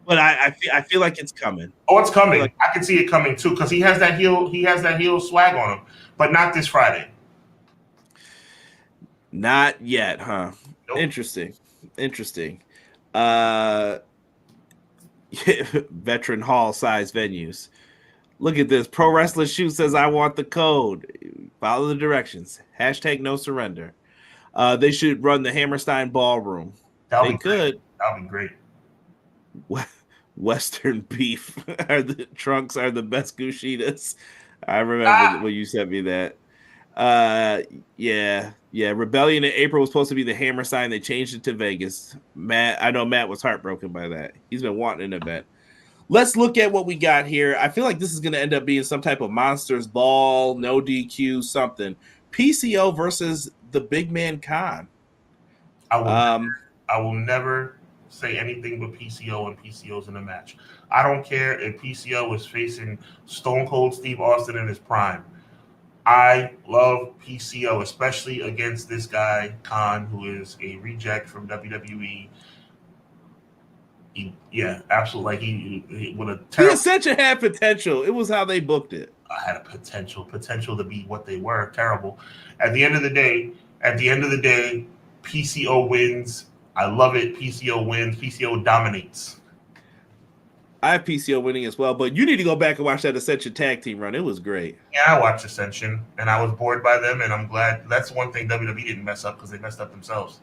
But I feel like it's coming. Oh, it's coming. I can see it coming too, because he has that heel swag on him, but not this Friday. Not yet, huh? Nope. Interesting. Veteran hall size venues. Look at this. Pro Wrestling Shoot says, I want the code. Follow the directions. # no surrender. They should run the Hammerstein Ballroom. They could. That would be great. Western beef trunks are the best Kushidas. I remember when you sent me that. Yeah. Rebellion in April was supposed to be the Hammerstein. They changed it to Vegas. I know Matt was heartbroken by that. He's been wanting an event. Let's look at what we got here. I feel like this is going to end up being some type of Monsters Ball, no DQ, something. PCO versus the big man Khan. I will never say anything but PCO and PCO's in a match. I don't care if PCO is facing Stone Cold Steve Austin in his prime. I love PCO, especially against this guy, Khan, who is a reject from WWE. Absolutely. Like he with a terrible. The Ascension had potential. It was how they booked it. I had a potential to be what they were. Terrible. At the end of the day, PCO wins. I love it. PCO wins. PCO dominates. I have PCO winning as well, but you need to go back and watch that Ascension tag team run. It was great. Yeah, I watched Ascension, and I was bored by them, and I'm glad. That's one thing WWE didn't mess up, because they messed up themselves.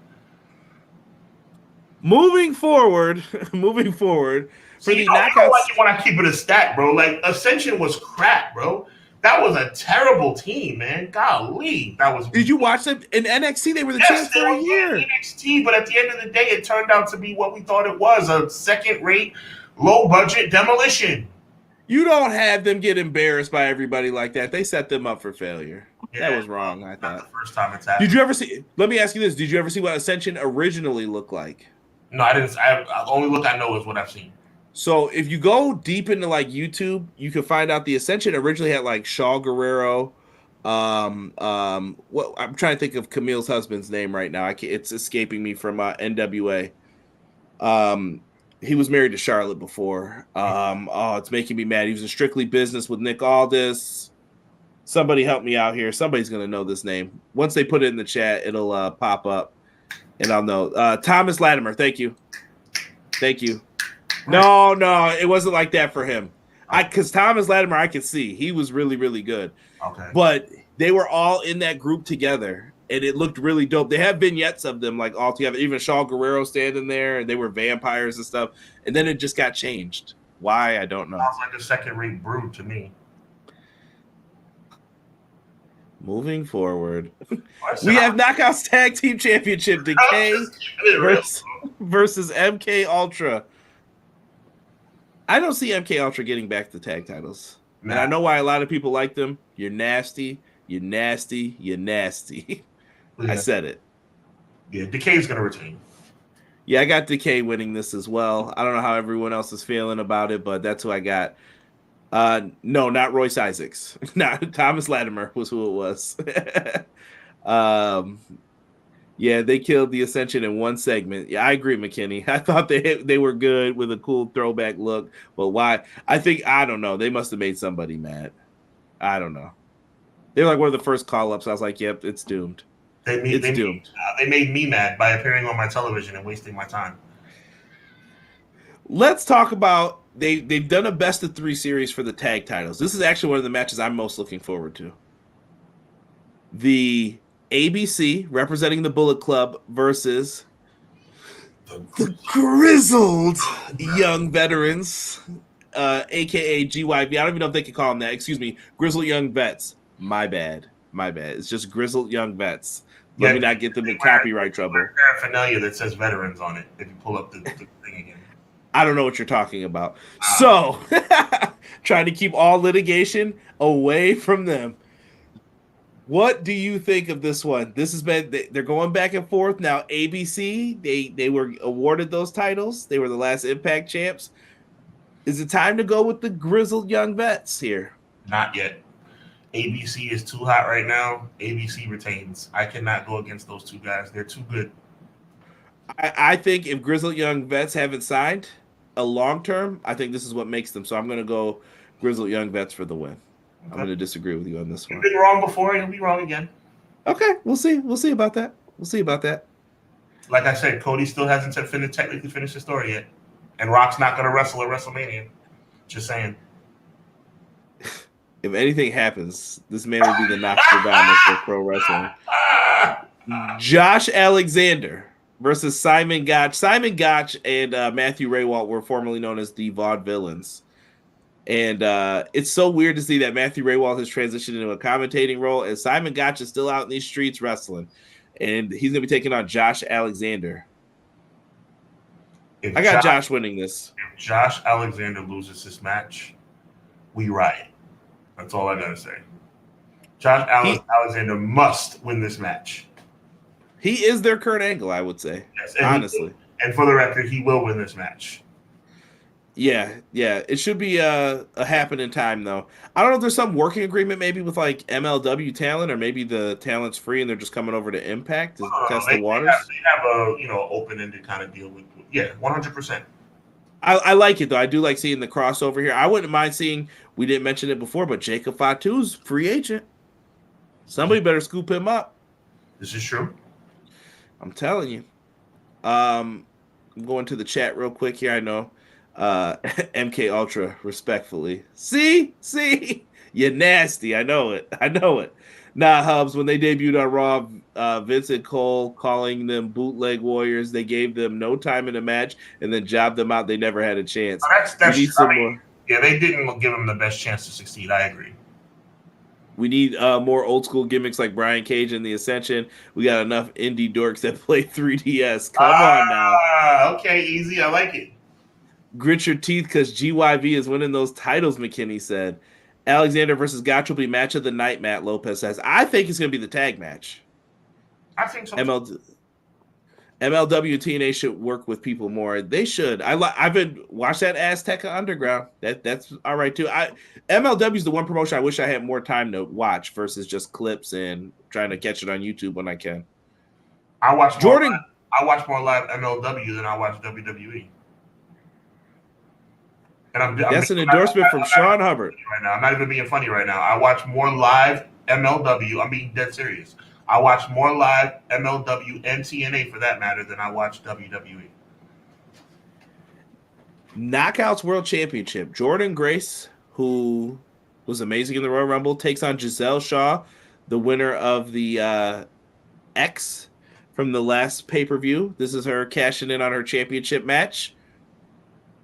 Moving forward for the knockouts. I like it when I keep it a stat, bro. Like, Ascension was crap, bro. That was a terrible team, man. Golly, that was. Did you watch them in NXT? They were the champs for a year. NXT, but at the end of the day, it turned out to be what we thought it was: a second-rate, low-budget demolition. You don't have them get embarrassed by everybody like that. They set them up for failure. Yeah, that was wrong. I thought. Not the first time it's happened. Did you ever see? Let me ask you this: did you ever see what Ascension originally looked like? No, I didn't. The only look I know is what I've seen. So if you go deep into like YouTube, you can find out the Ascension originally had like Shaw Guerrero. What I'm trying to think of Camille's husband's name right now. It's escaping me from NWA. He was married to Charlotte before. It's making me mad. He was in Strictly Business with Nick Aldis. Somebody help me out here. Somebody's gonna know this name. Once they put it in the chat, it'll pop up. And I'll know. Thomas Latimer, thank you. No, it wasn't like that for him. Because Thomas Latimer, I could see. He was really, really good. Okay. But they were all in that group together, and it looked really dope. They have vignettes of them, like, all together. Even Shaw Guerrero standing there, and they were vampires and stuff. And then it just got changed. Why? I don't know. Sounds like a second-rate brood to me. Moving forward, we have Knockouts Tag Team Championship Decay versus MK Ultra. I don't see MK Ultra getting back the tag titles. And I know why a lot of people like them. You're nasty. Yeah. I said it. Yeah, Decay's going to retain. Yeah, I got Decay winning this as well. I don't know how everyone else is feeling about it, but that's who I got. No, not Royce Isaacs. Not Thomas Latimer was who it was. Yeah, they killed the Ascension in one segment. Yeah, I agree, McKinney. I thought they were good with a cool throwback look, but why? I don't know. They must have made somebody mad. I don't know. They were like one of the first call-ups. I was like, yep, it's doomed. It's doomed. They made me mad by appearing on my television and wasting my time. Let's talk about they've done a best of 3 series for the tag titles. This is actually one of the matches I'm most looking forward to. The ABC representing the Bullet Club versus the grizzled young veterans, aka GYV. I don't even know if they can call them that. Excuse me, grizzled young vets. My bad. It's just grizzled young vets. Let me not get them in copyright trouble. Paraphernalia that says veterans on it. If you pull up the thing again. I don't know what you're talking about. So, trying to keep all litigation away from them. What do you think of this one? This has been, they're going back and forth. Now, ABC, they were awarded those titles. They were the last Impact champs. Is it time to go with the grizzled young vets here? Not yet. ABC is too hot right now. ABC retains. I cannot go against those two guys. They're too good. I think if grizzled young vets haven't signed a long term, I think this is what makes them. So I'm going to go grizzled young vets for the win. Okay. I'm going to disagree with you on this one. You've been wrong before, and you'll be wrong again. Okay, we'll see. We'll see about that. We'll see about that. Like I said, Cody still hasn't technically finished the story yet. And Rock's not going to wrestle at WrestleMania. Just saying. If anything happens, this man will be the Nostradamus of pro wrestling. Josh Alexander versus Simon Gotch. Simon Gotch and Matthew Raywalt were formerly known as the Vaudevillains. And it's so weird to see that Matthew Raywalt has transitioned into a commentating role, and Simon Gotch is still out in these streets wrestling. And he's going to be taking on Josh Alexander. I got Josh winning this. If Josh Alexander loses this match, we riot. That's all I got to say. Josh Alexander must win this match. He is their Kurt Angle, I would say. Yes, honestly. And for the record, he will win this match. Yeah. It should be a happening time, though. I don't know if there's some working agreement maybe with like MLW talent, or maybe the talent's free and they're just coming over to Impact to test the waters. They have a open-ended kind of deal with 100%. I like it, though. I do like seeing the crossover here. I wouldn't mind seeing, we didn't mention it before, but Jacob Fatu's free agent. Somebody better scoop him up. This is true. I'm telling you. I'm going to the chat real quick here. I know MK Ultra, respectfully. See? You're nasty. I know it. Nah, Hubs, when they debuted on Raw, Vince and Cole calling them bootleg warriors, they gave them no time in the match and then jobbed them out. They never had a chance. That's more. Yeah, they didn't give them the best chance to succeed. I agree. We need more old school gimmicks like Brian Cage and the Ascension. We got enough indie dorks that play 3DS. Come on now. Okay, easy. I like it. Grit your teeth because GYV is winning those titles, McKinney said. Alexander versus Gotch will be match of the night, Matt Lopez says. I think it's going to be the tag match. I think so. MLW TNA should work with people more. They should. I've been watch that Azteca Underground. That's all right too. MLW is the one promotion I wish I had more time to watch versus just clips and trying to catch it on YouTube when I can. I watch more live MLW than I watch WWE. And that's an endorsement from Sean Hubbard. Right now, I'm not even being funny right now. I watch more live MLW. I'm being dead serious. I watch more live MLW and TNA for that matter than I watch WWE. Knockouts World Championship. Jordan Grace, who was amazing in the Royal Rumble, takes on Giselle Shaw, the winner of the X from the last pay-per-view. This is her cashing in on her championship match.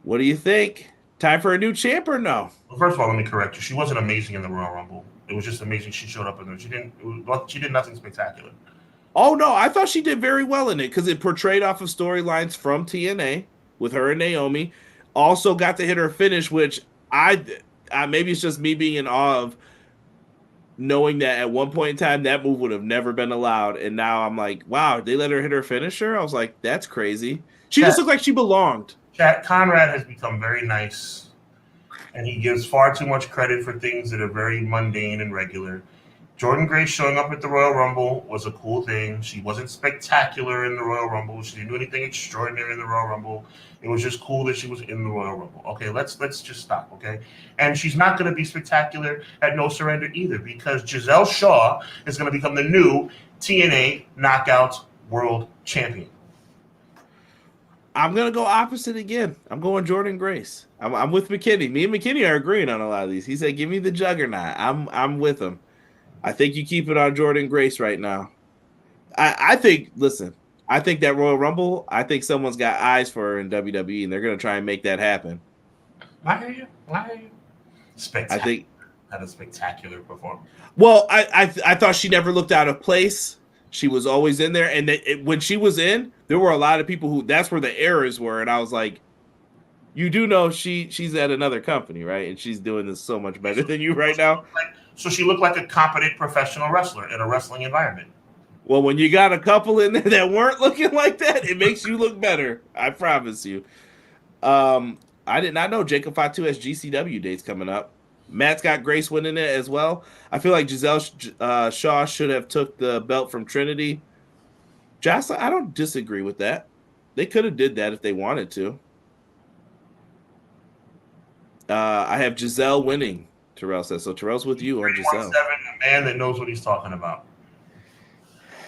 What do you think? Time for a new champ or no? Well, first of all, let me correct you. She wasn't amazing in the Royal Rumble. It was just amazing she showed up in there. She did nothing spectacular. Oh, no. I thought she did very well in it because it portrayed off of storylines from TNA with her and Naomi. Also got to hit her finish, which I maybe it's just me being in awe of knowing that at one point in time that move would have never been allowed. And now I'm like, wow, they let her hit her finisher? I was like, that's crazy. She just looked like she belonged. Conrad has become very nice, and he gives far too much credit for things that are very mundane and regular. Jordan Grace showing up at the Royal Rumble was a cool thing. She wasn't spectacular in the Royal Rumble. She didn't do anything extraordinary in the Royal Rumble. It was just cool that she was in the Royal Rumble. Okay, let's just stop, okay? And she's not going to be spectacular at No Surrender either, because Giselle Shaw is going to become the new TNA Knockouts World Champion. I'm going to go opposite again. I'm going Jordan Grace. I'm with McKinney. Me and McKinney are agreeing on a lot of these. He said, give me the Juggernaut. I'm with him. I think you keep it on Jordan Grace right now. I think that Royal Rumble, I think someone's got eyes for her in WWE, and they're going to try and make that happen. I hear you. Spectacular. I think had a spectacular performance. Well, I thought she never looked out of place, She was always in there, and when she was in, there were a lot of people who that's where the errors were, and I was like, you do know she's at another company, right? And she's doing this so much better than you right now. So she looked like a competent professional wrestler in a wrestling environment. Well, when you got a couple in there that weren't looking like that, it makes you look better. I promise you. I did not know Jacob Fatu has GCW dates coming up. Matt's got Grace winning it as well. I feel like Giselle Shaw should have took the belt from Trinity. Jocelyn, I don't disagree with that. They could have did that if they wanted to. I have Giselle winning, Terrell says. So Terrell's with you on Giselle. A man that knows what he's talking about.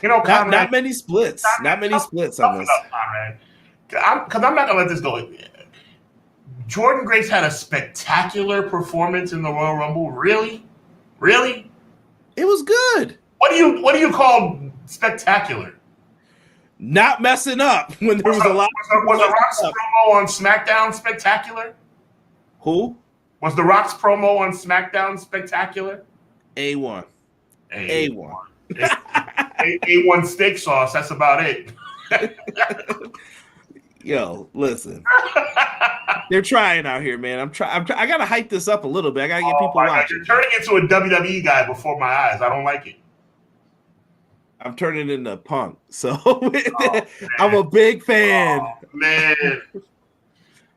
You know, Conrad, not many splits. Not many splits on this. Because I'm not going to let this go. Jordan Grace had a spectacular performance in the Royal Rumble. Really? Really? It was good. What do you call spectacular? Not messing up when there was a lot. Was The Rock's promo on SmackDown spectacular? Who? Was The Rock's promo on SmackDown spectacular? A1. A1. A1 steak sauce. That's about it. Yo, listen. They're trying out here, man. I gotta hype this up a little bit. I gotta get people watching. You're turning into a WWE guy before my eyes. I don't like it. I'm turning into Punk, so I'm a big fan. Oh, man,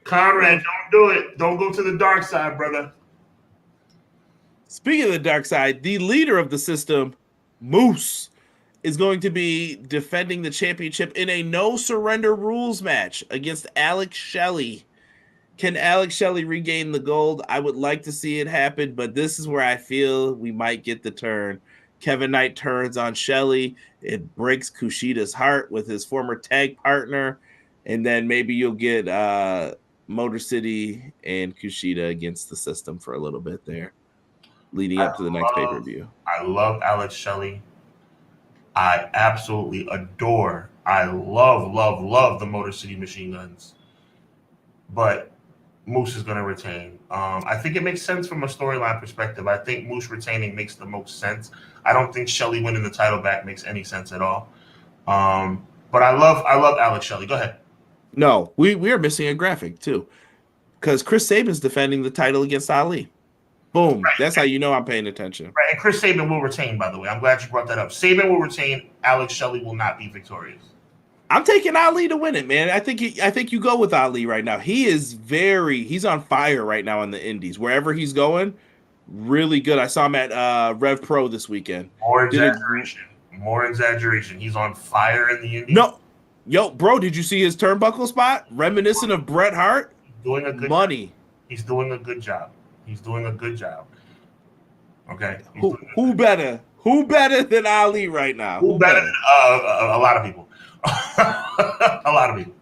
Conrad, don't do it. Don't go to the dark side, brother. Speaking of the dark side, the leader of the system, Moose, is going to be defending the championship in a no surrender rules match against Alex Shelley. Can Alex Shelley regain the gold? I would like to see it happen, but this is where I feel we might get the turn. Kevin Knight turns on Shelley. It breaks Kushida's heart with his former tag partner, and then maybe you'll get Motor City and Kushida against the system for a little bit there, leading up to the next pay-per-view. I love Alex Shelley. I absolutely adore. I love the Motor City Machine Guns. But Moose is going to retain. I think it makes sense from a storyline perspective. I think Moose retaining makes the most sense. I don't think Shelley winning the title back makes any sense at all. But I love Alex Shelley. Go ahead. No, we are missing a graphic too, because Chris Sabin's defending the title against Ali. Boom. Right. That's how you know I'm paying attention. Right, and Chris Sabin will retain, by the way. I'm glad you brought that up. Sabin will retain. Alex Shelley will not be victorious. I'm taking Ali to win it, man. I think you go with Ali right now. He's on fire right now in the Indies. Wherever he's going, really good. I saw him at Rev Pro this weekend. More exaggeration. He's on fire in the Indies. No. Yo, bro, did you see his turnbuckle spot? Reminiscent of Bret Hart? Doing a good money. Job. He's doing a good job. He's doing a good job. Okay. Who better? Who better than Ali right now? Who better than a lot of people? A lot of people.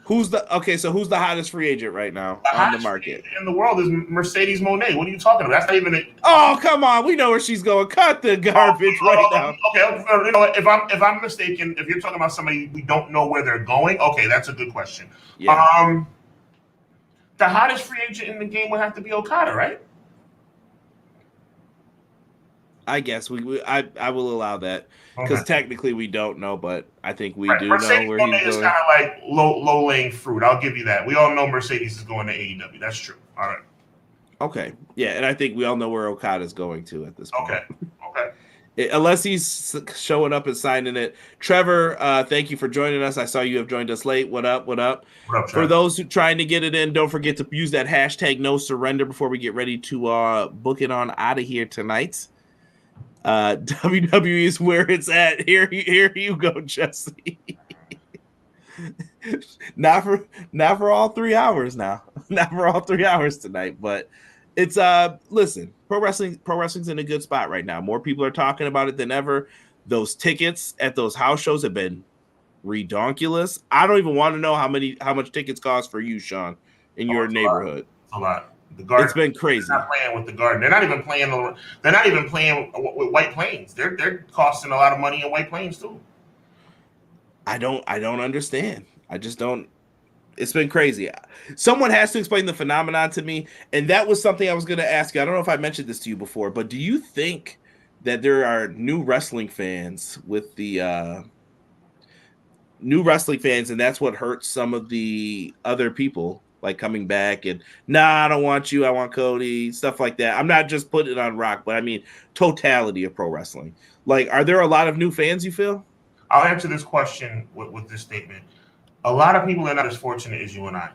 Who's the hottest free agent right now on the market in the world is Mercedes Moné. What are you talking about? That's not even it. Oh, come on. We know where she's going. Cut the garbage right now. Okay, you know, if I'm mistaken, if you're talking about somebody we don't know where they're going, okay, that's a good question. Yeah. The hottest free agent in the game would have to be Okada, right? I guess I will allow that because technically we don't know, but I think we do Mercedes know where Moné he's going. Is kind of like low laying fruit. I'll give you that. We all know Mercedes is going to AEW. That's true. All right. Okay. Yeah, and I think we all know where Okada's going to at this point. Okay. Unless he's showing up and signing it. Trevor, thank you for joining us. I saw you have joined us late. What up? What up, Trevor? For those who trying to get it in, don't forget to use that hashtag no surrender before we get ready to book it on out of here tonight. WWE is where it's at. Here you go, Jesse. not for all 3 hours now. Not for all 3 hours tonight, but it's listen, pro wrestling's in a good spot right now. More people are talking about it than ever. Those tickets at those house shows have been redonkulous. I don't even want to know how much tickets cost for you, Sean, in your neighborhood. A lot. The Garden, it's been crazy. They're not playing with the Garden. They're not even playing with White Plains. They're costing a lot of money in White Plains too. I don't understand. I just don't. It's been crazy. Someone has to explain the phenomenon to me, and that was something I was going to ask you. I don't know if I mentioned this to you before, but do you think that there are new wrestling fans with the new wrestling fans, and that's what hurts some of the other people like coming back and I don't want you, I want Cody, stuff like that. I'm not just putting it on Rock, but I mean totality of pro wrestling. Like, are there a lot of new fans you feel? I'll answer this question with this statement. A lot of people are not as fortunate as you and I.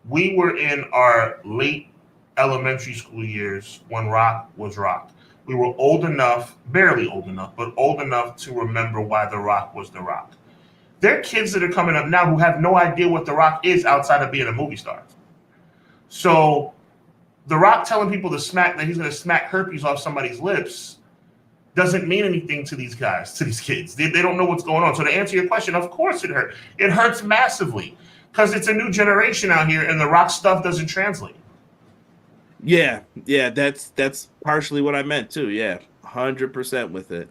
We were in our late elementary school years when Rock was Rock. We were old enough, barely old enough, but old enough to remember why The Rock was The Rock. There are kids that are coming up now who have no idea what The Rock is outside of being a movie star. So The Rock telling people that he's going to smack herpes off somebody's lips doesn't mean anything to these guys, to these kids. They don't know what's going on. So to answer your question, of course it hurts. It hurts massively because it's a new generation out here and The Rock stuff doesn't translate. Yeah, that's partially what I meant too. Yeah, 100% with it.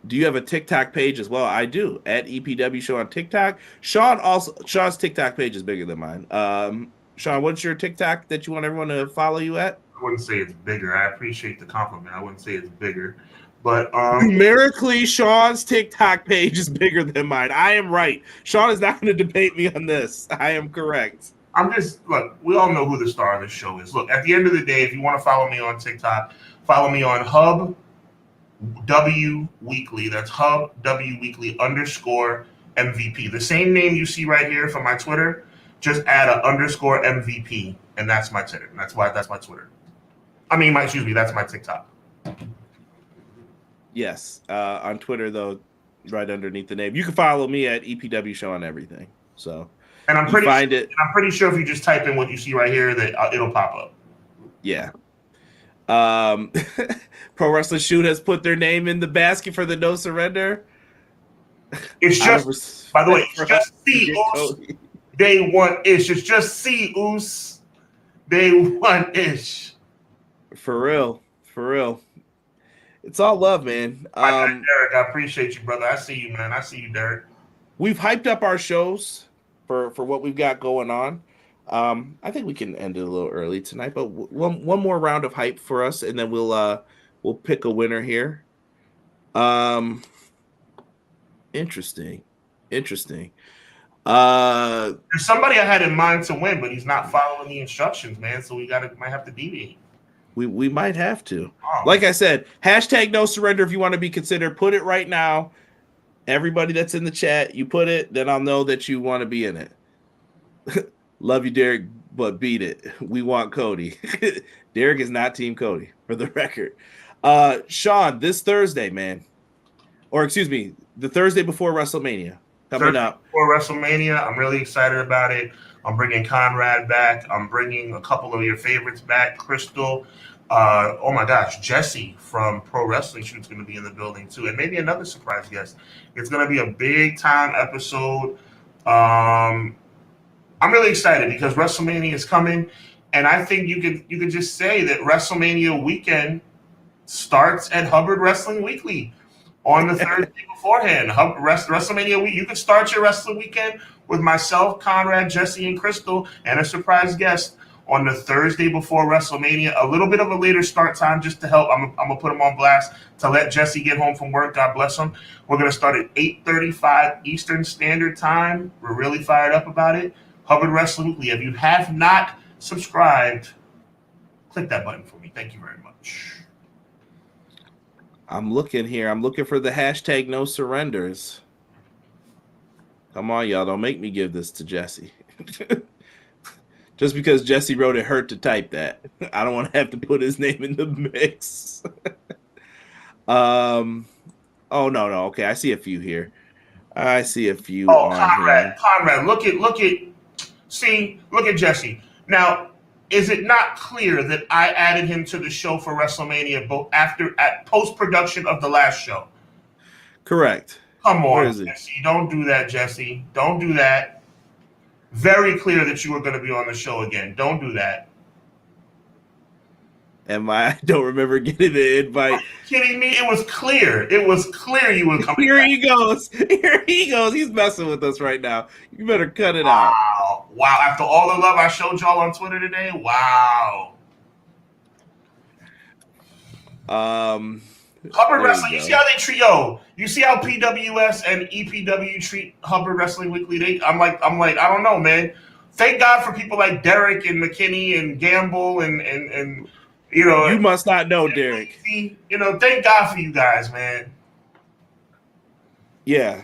Do you have a TikTok page as well? I do, at EPW Show on TikTok. Sean's TikTok page is bigger than mine. Sean, what's your TikTok that you want everyone to follow you at? I wouldn't say it's bigger. I appreciate the compliment. I wouldn't say it's bigger. But numerically, Sean's TikTok page is bigger than mine. I am right. Sean is not going to debate me on this. I am correct. Look, we all know who the star of this show is. Look, at the end of the day, if you want to follow me on TikTok, follow me on Hub W Weekly. That's Hub W Weekly _MVP. The same name you see right here for my Twitter, just add a _MVP, and that's my Twitter. That's my Twitter. That's my TikTok. Yes, on Twitter though, right underneath the name, you can follow me at EPW Show on everything. So. And I'm pretty sure if you just type in what you see right here, that it'll pop up. Yeah. Pro Wrestling Shoot has put their name in the basket for the No Surrender. It's just, by the way, it's just C Oos. They want ish. It's just C Oos. They want ish. For real. It's all love, man. Derek, I appreciate you, brother. I see you, man. I see you, Derek. We've hyped up our shows for what we've got going on. I think we can end it a little early tonight, but one more round of hype for us, and then we'll pick a winner here. Interesting. There's somebody I had in mind to win, but he's not following the instructions, man. So might have to deviate. We might have to. Oh. Like I said, hashtag No Surrender if you want to be considered. Put it right now. Everybody that's in the chat, you put it, then I'll know that you want to be in it. Love you, Derek, but beat it. We want Cody. Derek is not Team Cody, for the record. Sean, this Thursday, man. Or excuse me, the Thursday before WrestleMania coming up. Before WrestleMania, I'm really excited about it. I'm bringing Conrad back. I'm bringing a couple of your favorites back. Crystal. Oh my gosh, Jesse from Pro Wrestling Shoot's going to be in the building too, and maybe another surprise guest. It's going to be a big time episode. I'm really excited because WrestleMania is coming, and I think you could just say that WrestleMania weekend starts at Hubbard Wrestling Weekly on the Thursday beforehand. WrestleMania week. You can start your wrestling weekend with myself, Conrad, Jesse, and Crystal, and a surprise guest on the Thursday before WrestleMania. A little bit of a later start time just to help. I'm going to put him on blast to let Jesse get home from work. God bless him. We're going to start at 8:35 Eastern Standard Time. We're really fired up about it. Hubbard Wrestling Weekly. If you have not subscribed, click that button for me. Thank you very much. I'm looking here. I'm looking for the hashtag No Surrenders. Come on, y'all. Don't make me give this to Jesse. Just because Jesse wrote it hurt to type that. I don't want to have to put his name in the mix. Oh, no. Okay, I see a few here. I see a few on here. Conrad, look at Jesse. Now, is it not clear that I added him to the show for WrestleMania at post-production of the last show? Correct. Come on, Jesse. Don't do that, Jesse. Don't do that. Very clear that you were going to be on the show again. Don't do that. I don't remember getting the invite. Are you kidding me? It was clear. You were coming Here back. he goes. He's messing with us right now. You better cut it out. Wow. After all the love I showed y'all on Twitter today, wow. Hubbard Wrestling. You see how they treat You see how PWS and EPW treat Hubbard Wrestling Weekly. I'm like, I don't know, man. Thank God for people like Derek and McKinney and Gamble and you must not know Derek. Thank God for you guys, man. Yeah.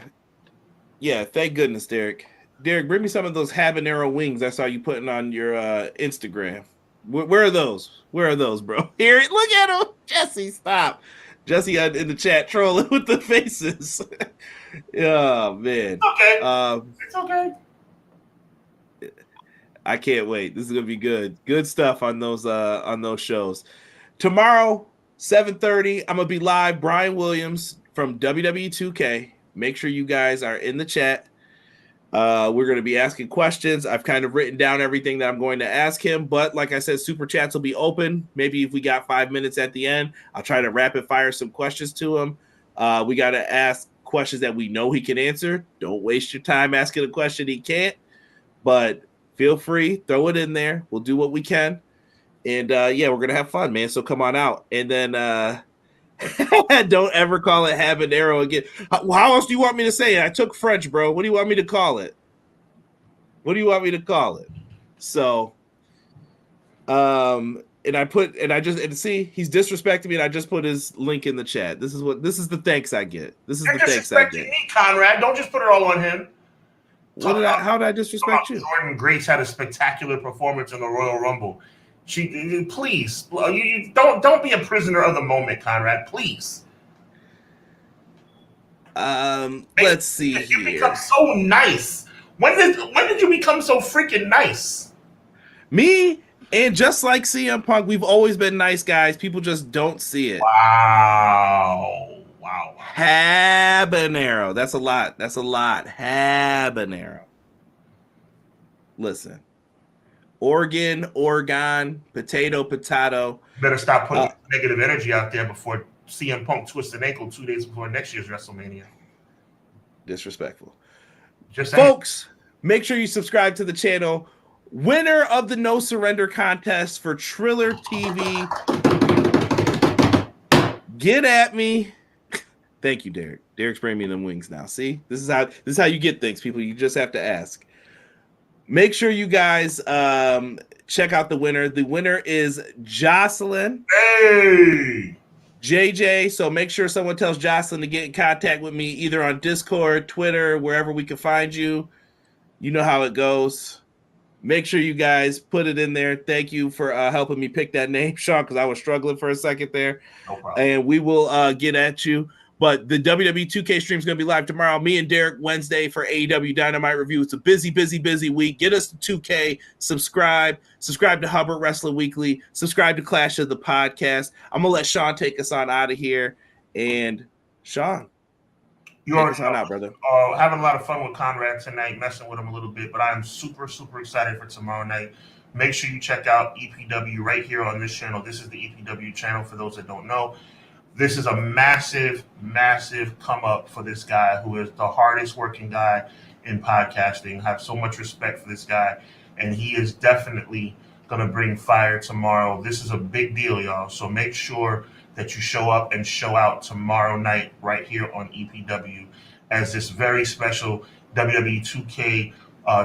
Thank goodness, Derek. Derek, bring me some of those habanero wings I saw you putting on your Instagram. Where are those? Where are those, bro? Here, look at him. Jesse, stop. Jesse in the chat trolling with the faces. Oh, man. Okay. It's okay. I can't wait. This is going to be good. Good stuff on those shows. Tomorrow, 7:30, I'm going to be live. Brian Williams from WWE 2K. Make sure you guys are in the chat. We're going to be asking questions. I've kind of written down everything that I'm going to ask him, but like I said, super chats will be open. Maybe if we got 5 minutes at the end, I'll try to rapid fire some questions to him. We got to ask questions that we know he can answer. Don't waste your time asking a question he can't, but feel free, throw it in there. We'll do what we can. And we're going to have fun, man. So come on out. And then don't ever call it habanero again. How else do you want me to say it? I took French, bro. What do you want me to call it? So, and see, he's disrespecting me, and I just put his link in the chat. This is the thanks I get. You're disrespecting me, Conrad. Don't just put it all on him. How did I disrespect you? Jordan Grace had a spectacular performance in the Royal Rumble. Please, you don't be a prisoner of the moment, Conrad. Please. Let's see here. You become so nice. When did you become so freaking nice? Me and just like CM Punk, we've always been nice guys. People just don't see it. Wow. Habanero. That's a lot. Habanero. Listen. Oregon, potato. Better stop putting negative energy out there before CM Punk twists an ankle 2 days before next year's WrestleMania. Disrespectful. Just saying. Folks, make sure you subscribe to the channel. Winner of the No Surrender contest for Triller TV. Get at me. Thank you, Derek. Derek's bringing me them wings now. See? This is how you get things, people. You just have to ask. Make sure you guys check out the winner. The winner is Jocelyn. Hey! JJ. So make sure someone tells Jocelyn to get in contact with me either on Discord, Twitter, wherever we can find you. You know how it goes. Make sure you guys put it in there. Thank you for helping me pick that name, Sean, because I was struggling for a second there. No problem. And we will get at you. But the WWE 2K stream is going to be live tomorrow. Me and Derek Wednesday for AEW Dynamite review. It's a busy week. Get us to 2K. Subscribe to Hubbard Wrestling Weekly. Subscribe to Clash of the Podcast. I'm going to let Sean take us on out of here. And Sean, take us on out, brother. Having a lot of fun with Conrad tonight, messing with him a little bit. But I'm super, super excited for tomorrow night. Make sure you check out EPW right here on this channel. This is the EPW channel for those that don't know. This is a massive, massive come up for this guy who is the hardest working guy in podcasting. I have so much respect for this guy, and he is definitely going to bring fire tomorrow. This is a big deal, y'all. So make sure that you show up and show out tomorrow night right here on EPW as this very special WWE 2K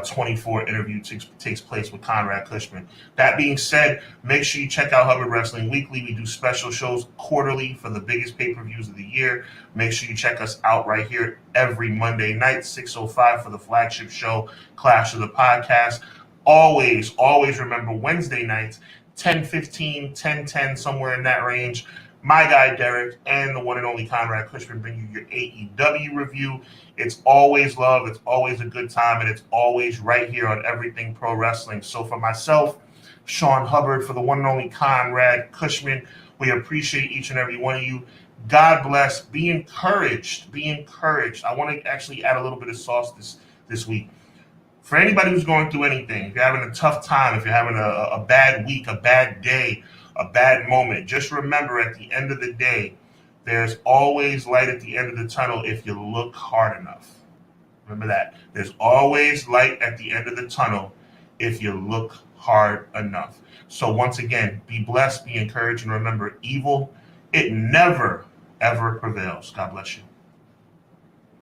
24 interview takes place with Conrad Cushman. That being said, make sure you check out Hubbard Wrestling Weekly. We do special shows quarterly for the biggest pay-per-views of the year. Make sure you check us out right here every Monday night, 6:05 for the flagship show, Clash of the Podcast. Always remember Wednesday nights, 10:15, 10:10, somewhere in that range. My guy Derek and the one and only Conrad Cushman bring you your AEW review. It's always love, it's always a good time, and it's always right here on Everything Pro Wrestling. So for myself, Sean Hubbard, for the one and only Conrad Cushman, we appreciate each and every one of you. God bless. Be encouraged. Be encouraged. I want to actually add a little bit of sauce this week. For anybody who's going through anything, if you're having a tough time, if you're having a bad week, a bad day, a bad moment, just remember at the end of the day, there's always light at the end of the tunnel if you look hard enough. Remember that. There's always light at the end of the tunnel if you look hard enough. So once again, be blessed, be encouraged, and remember, evil it never, ever prevails. God bless you.